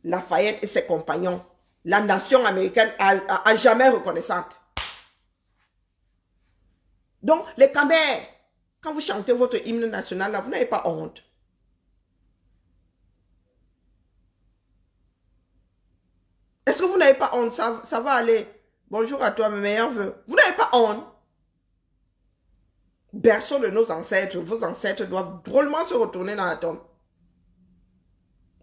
Lafayette et ses compagnons. La nation américaine a jamais reconnaissante. Donc, les Khmers, quand vous chantez votre hymne national, là, vous n'avez pas honte. Est-ce que vous n'avez pas honte? Ça va aller. Bonjour à toi, mes meilleurs voeux. Vous n'avez pas honte. Berceau de nos ancêtres, vos ancêtres doivent drôlement se retourner dans la tombe.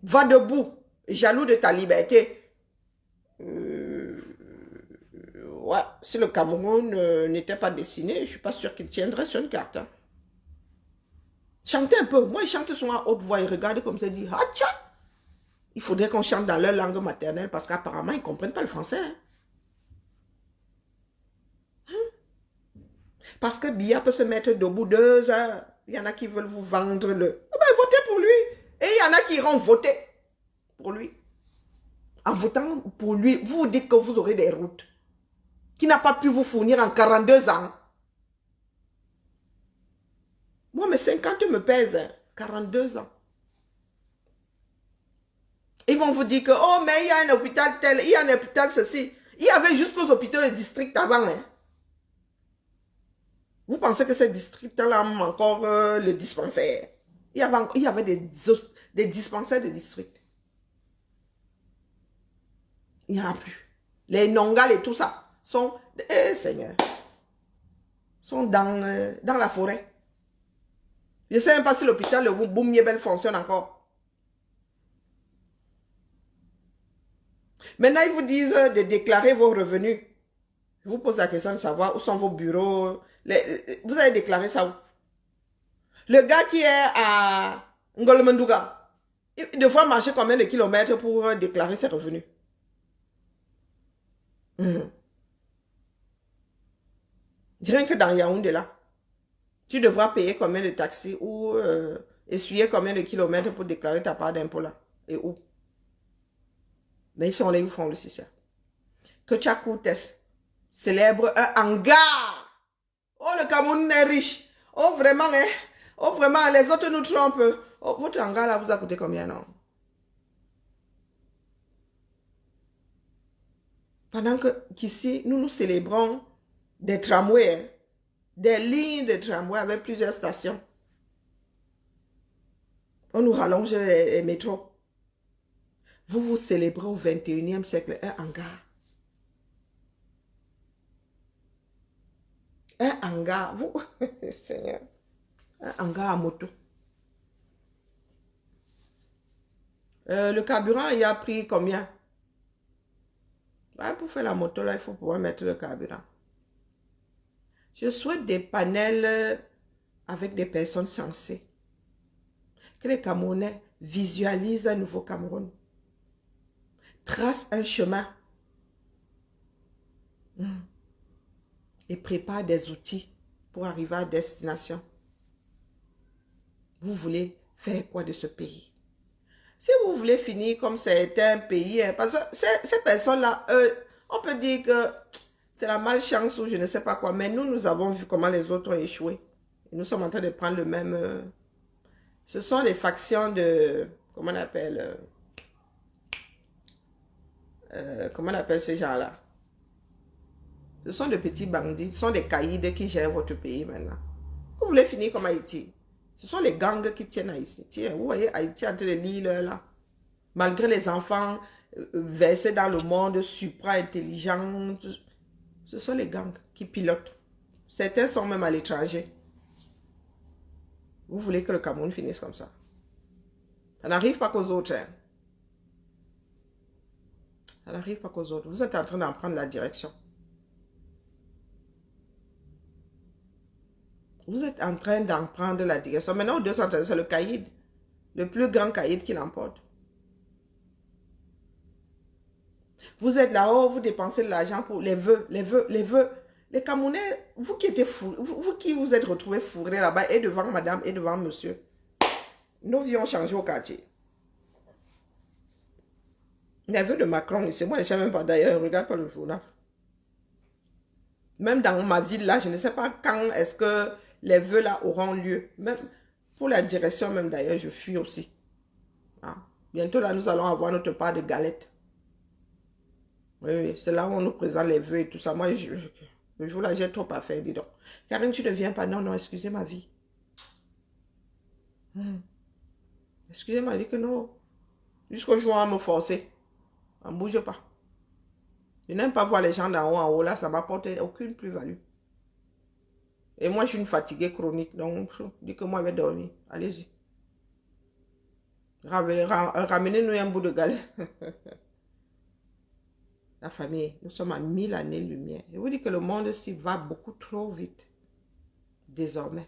Va debout, jaloux de ta liberté. Ouais, si le Cameroun n'était pas dessiné, je ne suis pas sûr qu'il tiendrait sur une carte. Hein. Chantez un peu. Moi, ils chantent souvent à haute voix. Ils regardent comme ça et disent, ah tiens, il faudrait qu'on chante dans leur langue maternelle parce qu'apparemment, ils ne comprennent pas le français. Hein. Parce que Biya peut se mettre debout 2 heures. Il y en a qui veulent vous vendre le... Oh ben, votez pour lui. Et il y en a qui iront voter pour lui. En votant pour lui, vous dites que vous aurez des routes qui n'a pas pu vous fournir en 42 ans. Moi, mes 50 me pèsent. 42 ans. Ils vont vous dire que, oh, mais il y a un hôpital tel, il y a un hôpital ceci. Il y avait jusqu'aux hôpitaux de district avant. Hein. Vous pensez que ces districts-là ont encore le dispensaire? Il y avait des dispensaires de district. Il n'y en a plus. Les Nongal et tout ça sont, Seigneur, sont dans la forêt. Je ne sais même pas si l'hôpital de Boum-Yébel fonctionne encore. Maintenant, ils vous disent de déclarer vos revenus. Je vous pose la question de savoir où sont vos bureaux. Vous allez déclarer ça où? Le gars qui est à Ngolomandouga, il devra marcher combien de kilomètres pour déclarer ses revenus? Rien que dans Yaoundé là, tu devras payer combien de taxis ou essuyer combien de kilomètres pour déclarer ta part d'impôt là? Et où? Mais ils sont là, ils vous font le système. Que Tchakoutes célèbre un hangar. Oh, le Cameroun est riche. Oh, vraiment, hein? Oh, vraiment, les autres nous trompent. Oh, votre hangar là vous a coûté combien, non? Pendant qu'ici, nous célébrons des tramways, hein? Des lignes de tramway avec plusieurs stations. On nous rallonge les métros. Vous célébrez au 21e siècle un hangar. Un hangar, vous, Seigneur, un hangar à moto. Le carburant, il a pris combien? Ouais, pour faire la moto, là, il faut pouvoir mettre le carburant. Je souhaite des panels avec des personnes sensées. Que les Camerounais visualisent un nouveau Cameroun. Tracent un chemin. Et préparent des outils pour arriver à destination. Vous voulez faire quoi de ce pays? Si vous voulez finir comme certains pays, parce que ces personnes-là, on peut dire que c'est la malchance ou je ne sais pas quoi, mais nous avons vu comment les autres ont échoué. Et nous sommes en train de prendre le même... ce sont les factions de... Comment on appelle ces gens-là? Ce sont de petits bandits, ce sont des caïds qui gèrent votre pays maintenant. Vous voulez finir comme Haïti? Ce sont les gangs qui tiennent Haïti. Tiens, vous voyez Haïti entre les l'île là. Malgré les enfants versés dans le monde supra-intelligent, ce sont les gangs qui pilotent. Certains sont même à l'étranger. Vous voulez que le Cameroun finisse comme ça? Ça n'arrive pas qu'aux autres. Hein. Ça n'arrive pas qu'aux autres. Vous êtes en train d'en prendre la direction. Vous êtes en train d'en prendre la direction. Maintenant, au 230, c'est le caïd. Le plus grand caïd qui l'emporte. Vous êtes là-haut, vous dépensez de l'argent pour les vœux. Les Camerounais, vous qui êtes fou, vous qui vous êtes retrouvés fourrés là-bas, et devant madame, et devant monsieur. Nos vies ont changé au quartier. Les vœux de Macron, ici, moi je ne sais même pas d'ailleurs, regarde pas le journal. Même dans ma ville là, je ne sais pas quand est-ce que les vœux là auront lieu. Même pour la direction même d'ailleurs, je fuis aussi. Ah. Bientôt là, nous allons avoir notre part de galettes. Oui, c'est là où on nous présente les vœux et tout ça. Moi, le jour là, j'ai trop à faire, dis donc. Karine, tu ne viens pas? Non, non, excusez ma vie. Excusez-moi, dit que non. Jusqu'au jour où on me forcer. On ne bouge pas. Je n'aime pas voir les gens d'en haut en haut là, ça ne m'apporte aucune plus-value. Et moi, je suis une fatiguée chronique, donc dis que moi, je vais dormir. Allez-y. Ramenez-nous un bout de galette. La famille, nous sommes à 1000 années-lumière. Je vous dis que le monde-ci va beaucoup trop vite. Désormais.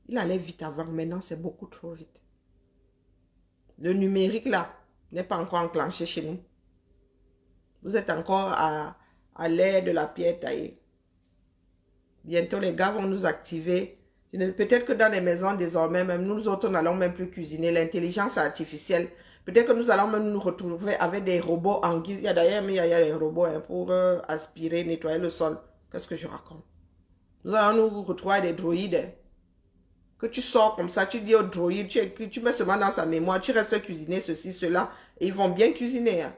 Il allait vite avant, maintenant c'est beaucoup trop vite. Le numérique là, n'est pas encore enclenché chez nous. Vous êtes encore à l'ère de la pierre taillée. Bientôt les gars vont nous activer. Peut-être que dans les maisons désormais, même nous autres n'allons même plus cuisiner. L'intelligence artificielle. Peut-être que nous allons même nous retrouver avec des robots en guise. Il y a d'ailleurs il y a des robots hein, pour aspirer, nettoyer le sol. Qu'est-ce que je raconte? Nous allons nous retrouver avec des droïdes. Hein, que tu sors comme ça, tu dis au droïde, tu mets seulement dans sa mémoire, tu restes cuisiner ceci, cela. Et ils vont bien cuisiner. Hein.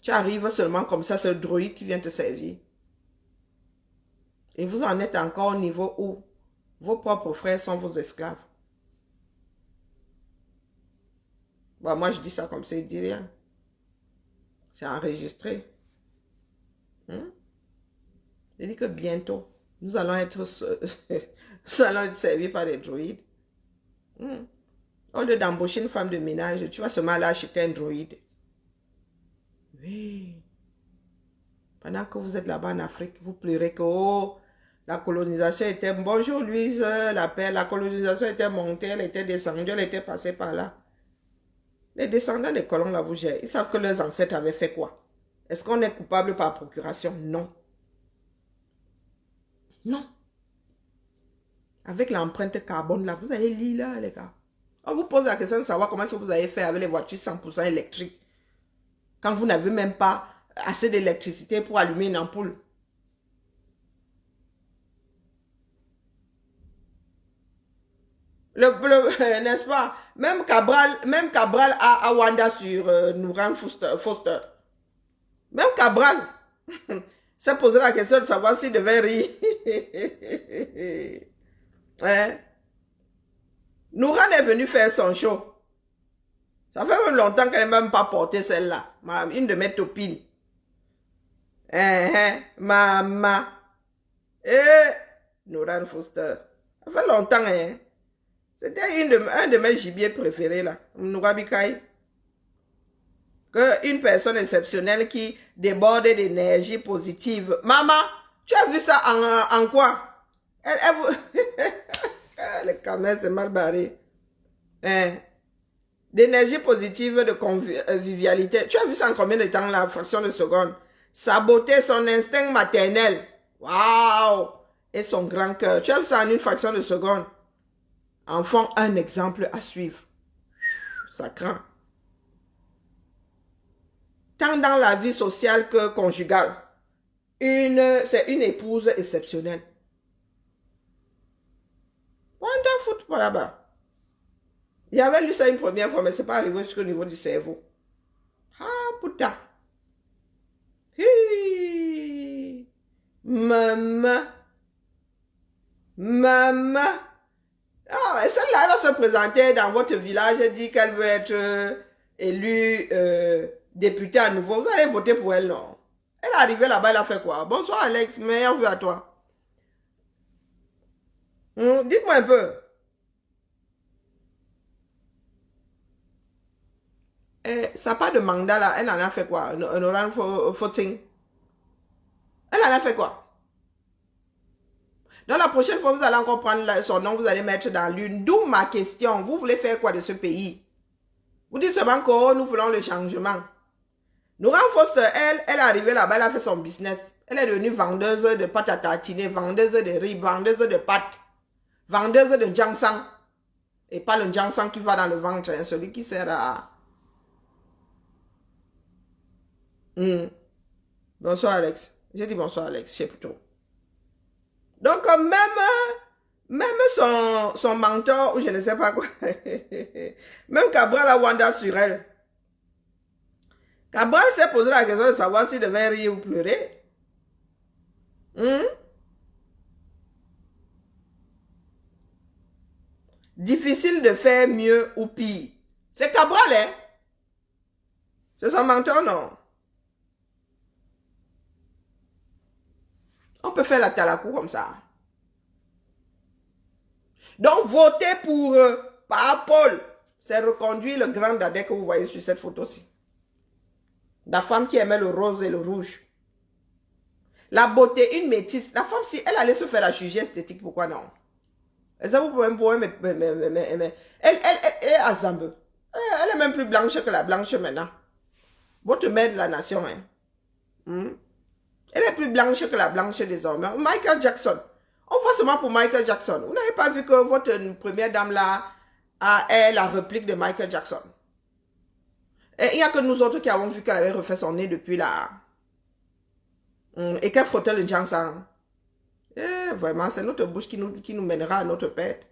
Tu arrives seulement comme ça, c'est le droïde qui vient te servir. Et vous en êtes encore au niveau où vos propres frères sont vos esclaves. Bon, moi, je dis ça comme ça, il ne dit rien. C'est enregistré. Je dis que bientôt, nous allons être servis par des droïdes. Au lieu d'embaucher une femme de ménage, tu vas seulement aller acheter un droïde. Oui. Pendant que vous êtes là-bas en Afrique, vous pleurez que oh, la colonisation était... Bonjour Louise, la colonisation était montée, elle était descendue, elle était passée par là. Les descendants des colons là, vous gèrent. Ils savent que leurs ancêtres avaient fait quoi? Est-ce qu'on est coupable par procuration? Non. Non. Avec l'empreinte carbone là, vous allez lire là, les gars. On vous pose la question de savoir comment est-ce que vous avez fait avec les voitures 100% électriques. Quand vous n'avez même pas assez d'électricité pour allumer une ampoule. N'est-ce pas? Même Cabral a Wanda sur Nouran Foster. Même Cabral s'est posé la question de savoir s'il devait rire. Hein? Nouran est venu faire son show. Ça fait même longtemps qu'elle n'a même pas porté celle-là. Une de mes topines. Maman. Et Noran Foster. Ça fait longtemps, hein. C'était un de mes gibiers préférés, là. Nourabikai. Une personne exceptionnelle qui déborde d'énergie positive. Maman, tu as vu ça en quoi? Le caméra c'est mal barré. Hein? D'énergie positive, de convivialité. Tu as vu ça en combien de temps, la fraction de seconde? Saboter son instinct maternel. Waouh! Et son grand cœur. Tu as vu ça en une fraction de seconde? Enfant, un exemple à suivre. Ça craint. Tant dans la vie sociale que conjugale. C'est une épouse exceptionnelle. Wonderful pour là-bas. Il y avait lu ça une première fois, mais ce n'est pas arrivé jusqu'au niveau du cerveau. Ah, putain. Hi. Maman. Maman. Ah, celle-là, elle va se présenter dans votre village et dit qu'elle veut être élue députée à nouveau. Vous allez voter pour elle, non? Elle est arrivée là-bas, elle a fait quoi? Bonsoir Alex, meilleure vue à toi. Dites-moi un peu. Ça part de Mangda là, elle en a fait quoi? Noran Foting. Elle en a fait quoi? Donc la prochaine fois, vous allez encore prendre son nom, vous allez mettre dans l'une. D'où ma question. Vous voulez faire quoi de ce pays? Vous dites seulement que nous voulons le changement. Noran Foster, elle est arrivée là-bas, elle a fait son business. Elle est devenue vendeuse de pâte à tartiner, vendeuse de riz, vendeuse de pâtes, vendeuse de jangsang. Et pas le jangsang qui va dans le ventre, hein, celui qui sert à... Bonsoir Alex. J'ai dit bonsoir Alex, c'est plutôt. Donc même son mentor, ou je ne sais pas quoi, même Cabral a Wanda sur elle. Cabral s'est posé la question de savoir s'il devait rire ou pleurer. Difficile de faire mieux ou pire. C'est Cabral, hein? C'est son mentor, non? On peut faire la talakou comme ça. Donc, votez pour Paul. C'est reconduire le grand dadais que vous voyez sur cette photo-ci. La femme qui aimait le rose et le rouge. La beauté, une métisse. La femme, si elle allait se faire la chirurgie esthétique, pourquoi non? Et ça, vous pouvez elle est à Zambe. Elle est même plus blanche que la blanche maintenant. Votre mère de la nation, hein. Elle est plus blanche que la blanche désormais. Michael Jackson. On voit seulement pour Michael Jackson. Vous n'avez pas vu que votre première dame là est la réplique de Michael Jackson. Et il n'y a que nous autres qui avons vu qu'elle avait refait son nez depuis là. Et qu'elle frottait le jangsang. Vraiment, c'est notre bouche qui nous mènera à notre perte.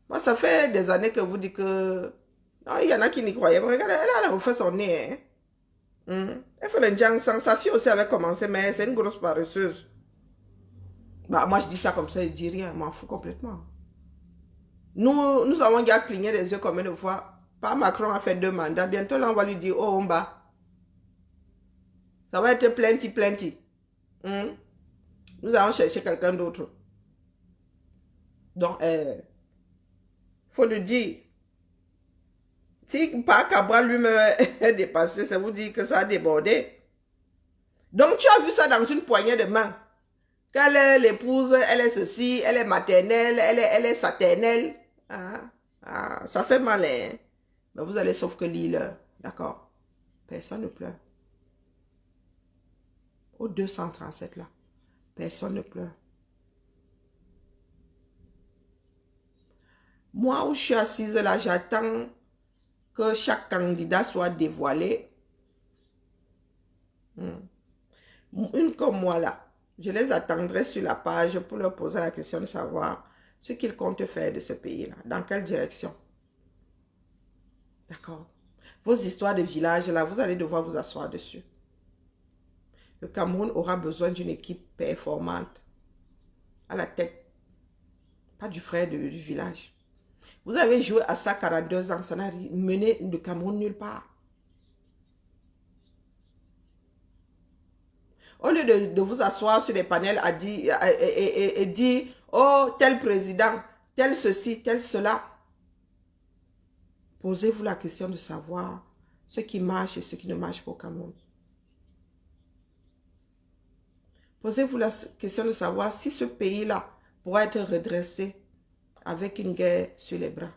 Moi, ça fait des années que vous dites que... Non, il y en a qui n'y croyaient pas. Regardez, elle a refait son nez. Elle fait le jangsang. Sa fille aussi avait commencé, mais c'est une grosse paresseuse. Bah, moi, je dis ça comme ça, je dis rien. Je m'en fous complètement. Nous avons déjà cligné les yeux combien de fois. Pas Macron a fait 2 mandats. Bientôt, là, on va lui dire, oh, on bat. Ça va être plenty. Nous allons chercher quelqu'un d'autre. Donc, faut le dire. Si pas Cabral lui-même est dépassé, ça vous dit que ça a débordé. Donc, tu as vu ça dans une poignée de main. Qu'elle est l'épouse, elle est ceci, elle est maternelle, elle est saternelle. Ça fait mal, hein? Mais vous allez sauf que l'île, d'accord? Personne ne pleure. Au 237 là, personne ne pleure. Moi, où je suis assise là, j'attends que chaque candidat soit dévoilé. Une comme moi là, je les attendrai sur la page pour leur poser la question de savoir ce qu'ils comptent faire de ce pays-là, dans quelle direction. D'accord? Vos histoires de village là, vous allez devoir vous asseoir dessus. Le Cameroun aura besoin d'une équipe performante à la tête, pas du frère du village. Vous avez joué à ça 42 ans, ça n'a mené le Cameroun nulle part. Au lieu de vous asseoir sur les panels et dire, oh, tel président, tel ceci, tel cela, posez-vous la question de savoir ce qui marche et ce qui ne marche pas au Cameroun. Posez-vous la question de savoir si ce pays-là pourra être redressé avec une guerre sur les bras.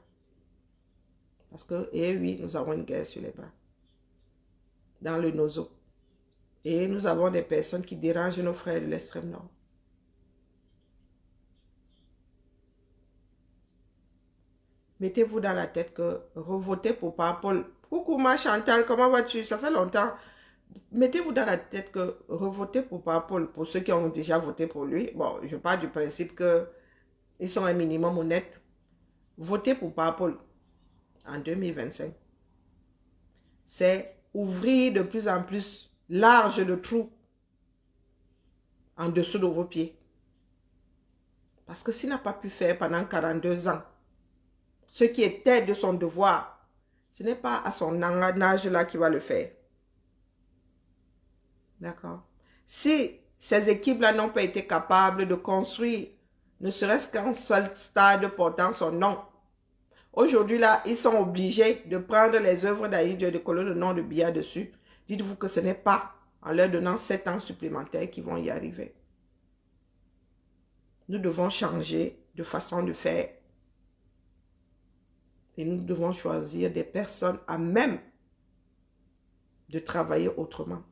Parce que, eh oui, nous avons une guerre sur les bras. Dans le Nozo. Et nous avons des personnes qui dérangent nos frères de l'extrême nord. Mettez-vous dans la tête que revoter pour Paul. Coucou ma Chantal, comment vas-tu? Ça fait longtemps. Mettez-vous dans la tête que revoter pour Paul, pour ceux qui ont déjà voté pour lui. Bon, je pars du principe qu'ils sont un minimum honnêtes. Voter pour Paul en 2025, c'est ouvrir de plus en plus large le trou en dessous de vos pieds. Parce que s'il n'a pas pu faire pendant 42 ans ce qui était de son devoir, ce n'est pas à son âge-là qu'il va le faire. D'accord? Si ces équipes-là n'ont pas été capables de construire ne serait-ce qu'un seul stade portant son nom, aujourd'hui, là, ils sont obligés de prendre les œuvres d'Aïdjo et de coller le nom de Biya dessus. Dites-vous que ce n'est pas en leur donnant 7 ans supplémentaires qu'ils vont y arriver. Nous devons changer de façon de faire. Et nous devons choisir des personnes à même de travailler autrement.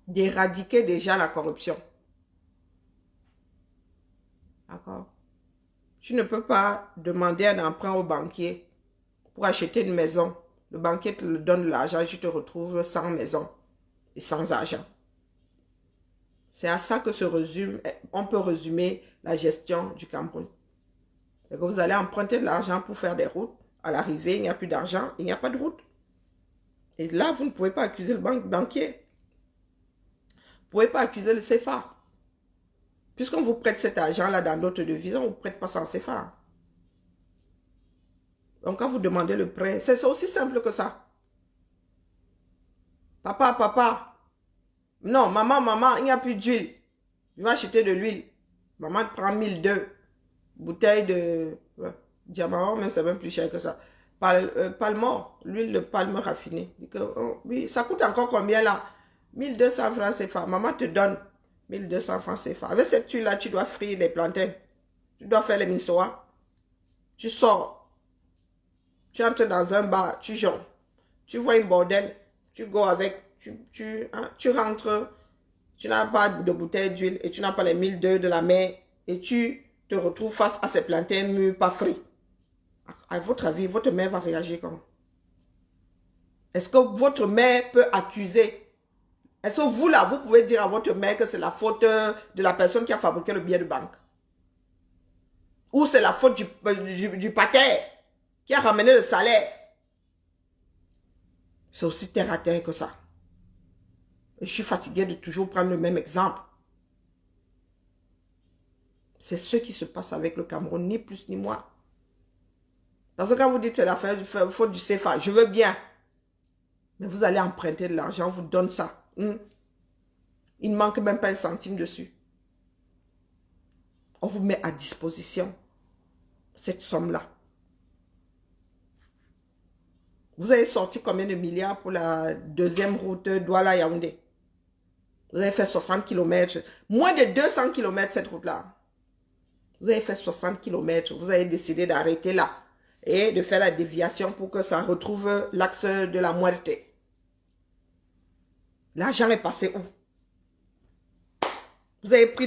D'éradiquer déjà la corruption. D'accord? Tu ne peux pas demander un emprunt au banquier pour acheter une maison. Le banquier te donne l'argent et tu te retrouves sans maison et sans argent. C'est à ça que on peut résumer la gestion du Cameroun. Et que vous allez emprunter de l'argent pour faire des routes. À l'arrivée, il n'y a plus d'argent, il n'y a pas de route. Et là, vous ne pouvez pas accuser le banquier. Vous ne pouvez pas accuser le CFA. Puisqu'on vous prête cet argent-là dans d'autres devises, on ne vous prête pas sans CFA. Donc, quand vous demandez le prêt, c'est aussi simple que ça. Papa. Non, maman, il n'y a plus d'huile. Je vais acheter de l'huile. Maman prend 1002. Bouteille de diamant, même c'est même plus cher que ça. Palmor, l'huile de palme raffinée. Oui, ça coûte encore combien là? 1200 francs CFA. Maman te donne 1200 francs CFA. Avec cette huile-là, tu dois frire les plantains. Tu dois faire les misoa. Tu sors. Tu entres dans un bar, tu jonges. Tu vois une bordel, tu go avec. Tu rentres. Tu n'as pas de bouteille d'huile et tu n'as pas les 1002 de la mer. Et tu te retrouves face à ces plantains mûrs, pas frits. À votre avis, votre mère va réagir comment? Est-ce que votre mère peut accuser? Est-ce que vous, là, vous pouvez dire à votre mère que c'est la faute de la personne qui a fabriqué le billet de banque? Ou c'est la faute du paquet qui a ramené le salaire? C'est aussi terre à terre que ça. Et je suis fatiguée de toujours prendre le même exemple. C'est ce qui se passe avec le Cameroun, ni plus ni moins. Parce que quand vous dites c'est la faute du CFA, je veux bien. Mais vous allez emprunter de l'argent, on vous donne ça. Il ne manque même pas un centime dessus. On vous met à disposition cette somme-là. Vous avez sorti combien de milliards pour la deuxième route Douala-Yaoundé? Vous avez fait 60 km. Moins de 200 km cette route-là. Vous avez fait 60 km. Vous avez décidé d'arrêter là. Et de faire la déviation pour que ça retrouve l'axe de la Muerte. L'argent est passé où? Vous avez pris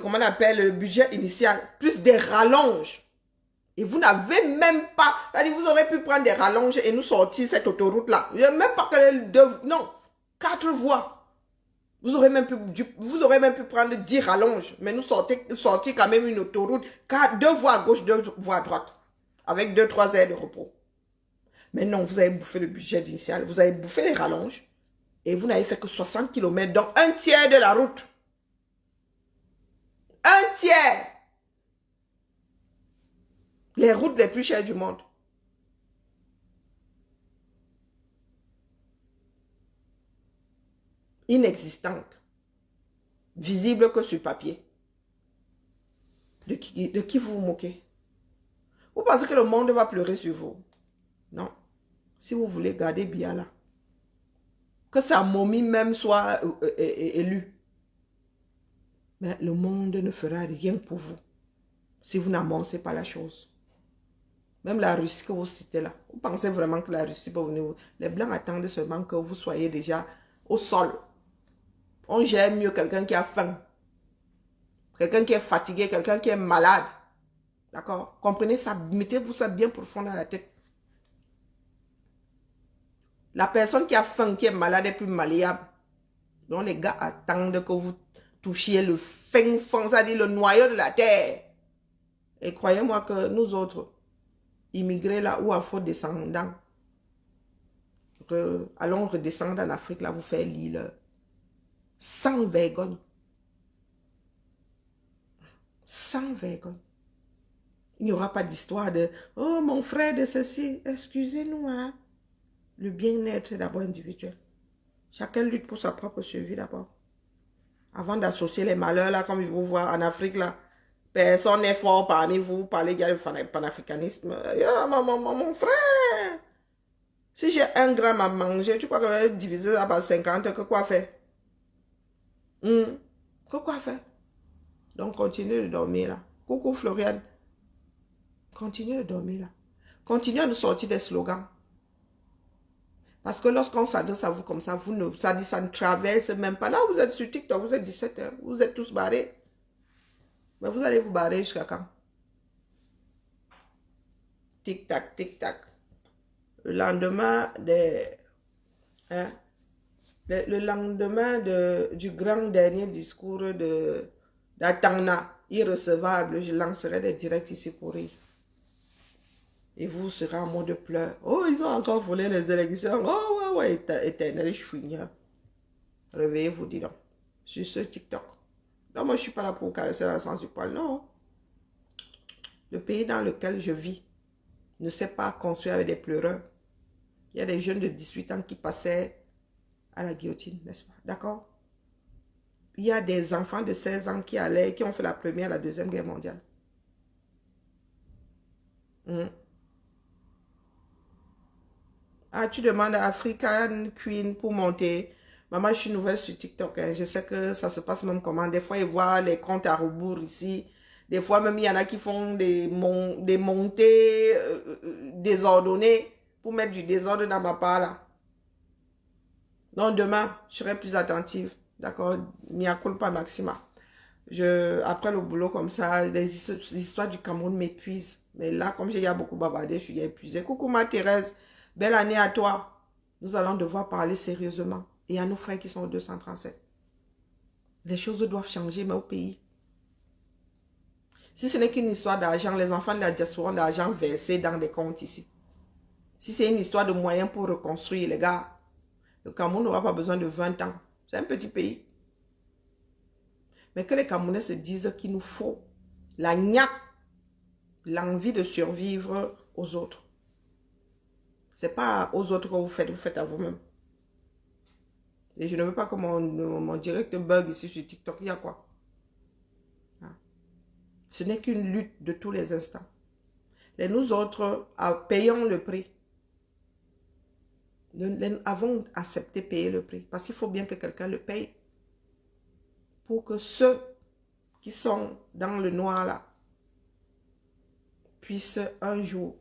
comment on appelle, le budget initial, plus des rallonges. Et vous n'avez même pas, c'est-à-dire vous aurez pu prendre des rallonges et nous sortir cette autoroute-là. Même pas que non, 4 voies. Vous aurez même pu prendre 10 rallonges, mais nous sortir quand même une autoroute, 2 voies à gauche, 2 voies à droite, avec 2-3 heures de repos. Mais non, vous avez bouffé le budget initial, vous avez bouffé les rallonges, et vous n'avez fait que 60 km, donc un tiers de la route. Un tiers. Les routes les plus chères du monde. inexistante, visible que sur papier. De qui vous vous moquez? Vous pensez que le monde va pleurer sur vous? Non. Si vous voulez garder Biala, que sa momie même soit élue, mais le monde ne fera rien pour vous si vous n'amorcez pas la chose. Même la Russie que vous citez là, vous pensez vraiment que la Russie peut venir vous... Les Blancs attendent seulement que vous soyez déjà au sol. On gère mieux quelqu'un qui a faim, quelqu'un qui est fatigué, quelqu'un qui est malade. D'accord? Comprenez ça, mettez-vous ça bien profond dans la tête. La personne qui a faim, qui est malade, est plus malléable. Donc les gars attendent que vous touchiez le fin fond, c'est-à-dire le noyau de la terre. Et croyez-moi que nous autres, immigrés là ou afro-descendants, allons redescendre en Afrique là, vous faire l'île sans vergogne. Sans vergogne. Il n'y aura pas d'histoire de « Oh, mon frère de ceci, excusez-nous, hein. » Le bien-être est d'abord individuel. Chacun lutte pour sa propre survie d'abord. Avant d'associer les malheurs là, comme je vous vois en Afrique là, personne n'est fort parmi vous, parlez de panafricanisme. Mon frère, si j'ai 1 gramme à manger, tu crois que je vais diviser ça par 50, que quoi faire? Que quoi faire? Donc continuez de dormir là. Coucou Floriane. Continuez de dormir là. Continuez de sortir des slogans. Parce que lorsqu'on s'adresse à vous comme ça, ça ne traverse même pas. Là, vous êtes sur TikTok, vous êtes 17 heures, vous êtes tous barrés. Mais vous allez vous barrer jusqu'à quand? Tic-tac, tic-tac. Le lendemain le lendemain du grand dernier discours d'Atangna, irrecevable, je lancerai des directs ici pour rire. Et vous serez en mode pleurs. Oh, ils ont encore volé les élections. Oh, ouais, éternel chouigneur. Réveillez-vous, dis donc. Sur ce TikTok. Non, moi, je ne suis pas là pour caresser la sens du poil, non. Le pays dans lequel je vis ne s'est pas construit avec des pleureurs. Il y a des jeunes de 18 ans qui passaient à la guillotine, n'est-ce pas? D'accord? Il y a des enfants de 16 ans qui ont fait la première et la deuxième guerre mondiale. Ah, tu demandes à African Queen pour monter. Maman, je suis nouvelle sur TikTok. Hein. Je sais que ça se passe même comment. Des fois, ils voient les comptes à rebours ici. Des fois, même, il y en a qui font des montées désordonnées pour mettre du désordre dans ma part là. Donc, demain, je serai plus attentive. D'accord? Mia culpa maxima. Après le boulot comme ça, les histoires du Cameroun m'épuisent. Mais là, comme j'ai beaucoup bavardé, je suis épuisée. Coucou ma Thérèse, belle année à toi. Nous allons devoir parler sérieusement. Et à nos frères qui sont au 237. Les choses doivent changer, mais au pays. Si ce n'est qu'une histoire d'argent, les enfants de la diaspora ont d'argent versé dans des comptes ici. Si c'est une histoire de moyens pour reconstruire, les gars, le Cameroun n'aura pas besoin de 20 ans. C'est un petit pays. Mais que les Camerounais se disent qu'il nous faut la niaque, l'envie de survivre aux autres. Ce n'est pas aux autres que vous faites à vous-même. Et je ne veux pas que mon direct bug ici sur TikTok. Il y a quoi? Ce n'est qu'une lutte de tous les instants. Et nous autres, payons le prix. Nous avons accepté payer le prix. Parce qu'il faut bien que quelqu'un le paye. Pour que ceux qui sont dans le noir là puissent un jour.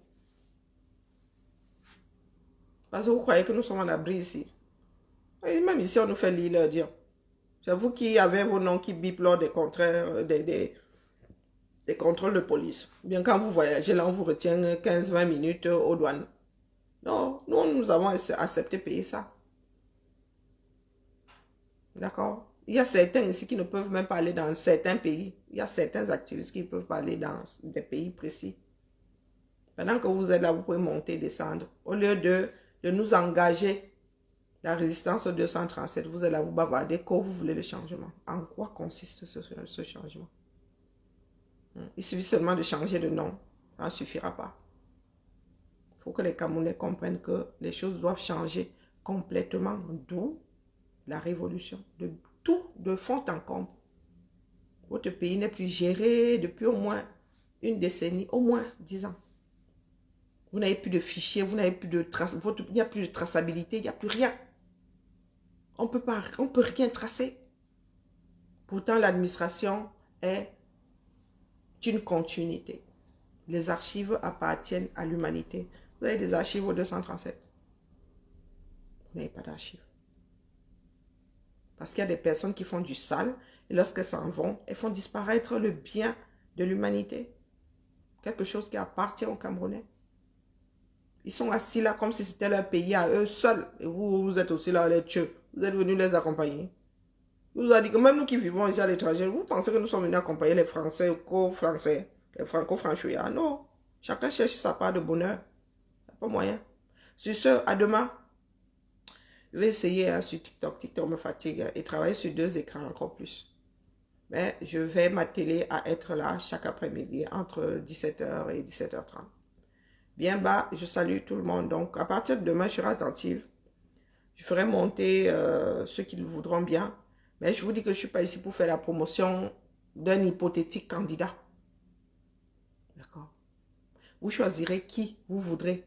Parce que vous croyez que nous sommes en abri ici. Et même ici, on nous fait lire leur dire. C'est vous qui avez vos noms qui bipent lors des contraires, des contrôles de police. Bien quand vous voyagez là, on vous retient 15-20 minutes aux douanes. Non, nous avons accepté payer ça. D'accord? Il y a certains ici qui ne peuvent même pas aller dans certains pays. Il y a certains activistes qui ne peuvent pas aller dans des pays précis. Pendant que vous êtes là, vous pouvez monter et descendre. Au lieu de nous engager la résistance au 237, vous êtes là, vous bavardez quand vous voulez le changement. En quoi consiste ce changement? Il suffit seulement de changer de nom. Ça ne suffira pas. Il faut que les Camerounais comprennent que les choses doivent changer complètement. D'où la révolution, de tout, de fond en comble. Votre pays n'est plus géré depuis au moins une décennie, au moins 10 ans. Vous n'avez plus de fichiers, vous n'avez plus de traces, il n'y a plus de traçabilité, il n'y a plus rien. On peut rien tracer. Pourtant, l'administration est une continuité. Les archives appartiennent à l'humanité. Vous avez des archives au 237. Vous n'avez pas d'archives. Parce qu'il y a des personnes qui font du sale et lorsqu'elles s'en vont, elles font disparaître le bien de l'humanité. Quelque chose qui appartient aux Camerounais. Ils sont assis là comme si c'était leur pays à eux seuls. Et vous êtes aussi là les tueux. Vous êtes venus les accompagner. Vous nous a dit que même nous qui vivons ici à l'étranger, vous pensez que nous sommes venus accompagner les Français, co-français, les franco-franchouillards. Non. Chacun cherche sa part de bonheur. Il n'y a pas moyen. Sur ce, à demain. Je vais essayer sur TikTok. TikTok me fatigue et travailler sur 2 écrans encore plus. Mais je vais m'atteler à être là chaque après-midi entre 17h et 17h30. Bien bas, je salue tout le monde. Donc, à partir de demain, je serai attentive. Je ferai monter ceux qui le voudront bien. Mais je vous dis que je ne suis pas ici pour faire la promotion d'un hypothétique candidat. D'accord? Vous choisirez qui vous voudrez.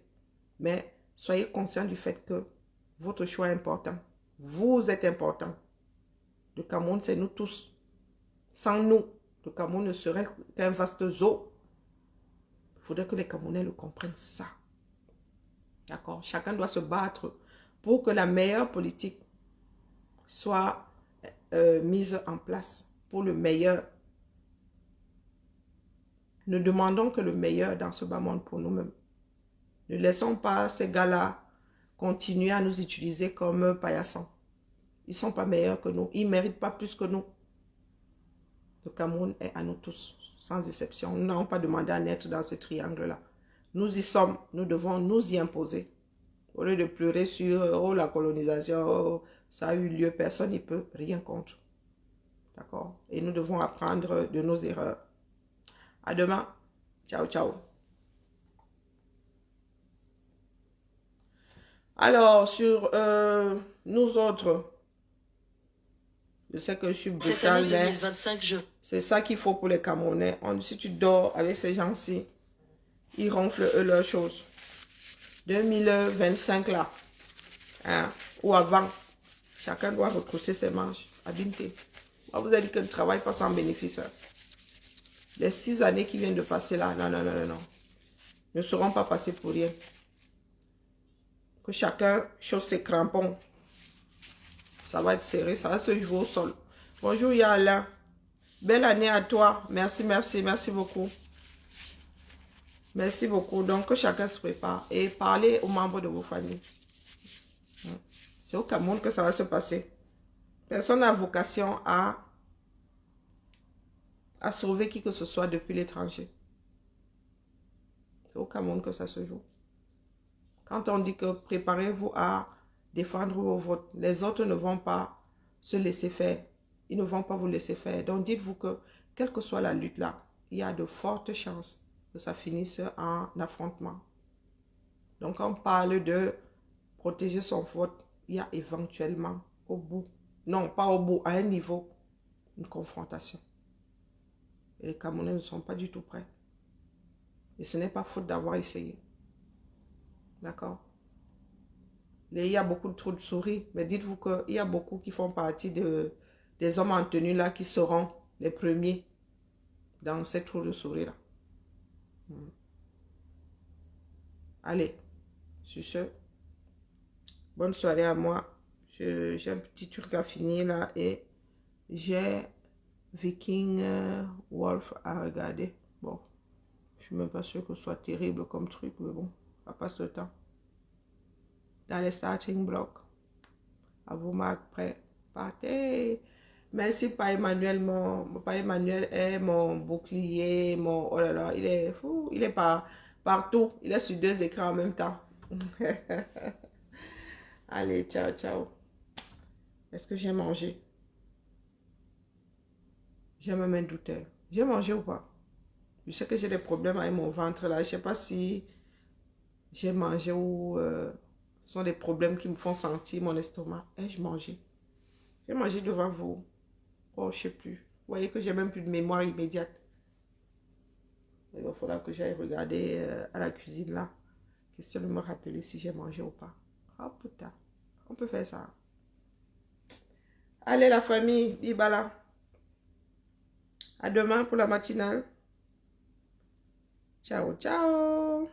Mais soyez conscient du fait que votre choix est important. Vous êtes important. Le Cameroun, c'est nous tous. Sans nous, le Cameroun ne serait qu'un vaste zoo. Il faudrait que les Camerounais le comprennent ça. D'accord? Chacun doit se battre pour que la meilleure politique soit mise en place pour le meilleur. Ne demandons que le meilleur dans ce bas monde pour nous-mêmes. Ne laissons pas ces gars-là continuer à nous utiliser comme paillassons. Ils ne sont pas meilleurs que nous. Ils ne méritent pas plus que nous. Le Cameroun est à nous tous, sans exception. Nous n'avons pas demandé à naître dans ce triangle-là. Nous y sommes. Nous devons nous y imposer. Au lieu de pleurer sur oh, la colonisation, oh, ça a eu lieu, personne n'y peut rien contre. D'accord? Et nous devons apprendre de nos erreurs. À demain. Ciao, ciao. Alors, sur nous autres, je sais que je suis brutale, mais c'est ça qu'il faut pour les Camerounais. Si tu dors avec ces gens-ci, ils ronflent eux leurs choses. 2025 là, hein, ou avant, chacun doit retrousser ses manches. Habité. Vous avez dit que le travail passe en bénéfice. Les 6 années qui viennent de passer là, non, non, non, non, non, ne seront pas passées pour rien. Que chacun chausse ses crampons. Ça va être serré, ça va se jouer au sol. Bonjour Yala. Belle année à toi. Merci, merci, merci beaucoup. Merci beaucoup. Donc, que chacun se prépare et parlez aux membres de vos familles. C'est au Cameroun que ça va se passer. Personne n'a vocation à sauver qui que ce soit depuis l'étranger. C'est au Cameroun que ça se joue. Quand on dit que préparez-vous à défendre vos votes, les autres ne vont pas se laisser faire. Ils ne vont pas vous laisser faire. Donc, dites-vous que, quelle que soit la lutte là, il y a de fortes chances que ça finisse en affrontement. Donc, quand on parle de protéger son vote, il y a éventuellement au bout, non pas au bout, à un niveau, une confrontation. Et les Camerounais ne sont pas du tout prêts. Et ce n'est pas faute d'avoir essayé. D'accord? Il y a beaucoup de trous de souris, mais dites-vous qu'il y a beaucoup qui font partie des hommes en tenue là qui seront les premiers dans ces trous de souris là. Allez, sur ce, bonne soirée à moi. J'ai un petit truc à finir là et j'ai Viking Wolf à regarder. Bon, je suis même pas sûr que ce soit terrible comme truc, mais bon, ça passe le temps. Dans les starting blocks. À vous, Marc, prêt. Partez. Merci, Père Emmanuel. Père Emmanuel est mon bouclier, mon... Oh là là, il est fou. Il est partout. Il est sur 2 écrans en même temps. Allez, ciao, ciao. Est-ce que j'ai mangé? J'ai même un douteur. J'ai mangé ou pas? Je sais que j'ai des problèmes avec mon ventre là. Je ne sais pas si j'ai mangé ou... ce sont des problèmes qui me font sentir mon estomac. Ai-je mangé? J'ai mangé devant vous. Oh, je sais plus. Vous voyez que j'ai même plus de mémoire immédiate. Il va falloir que j'aille regarder à la cuisine là. Question de me rappeler si j'ai mangé ou pas. Oh putain. On peut faire ça. Allez la famille, Bibala. À demain pour la matinale. Ciao, ciao.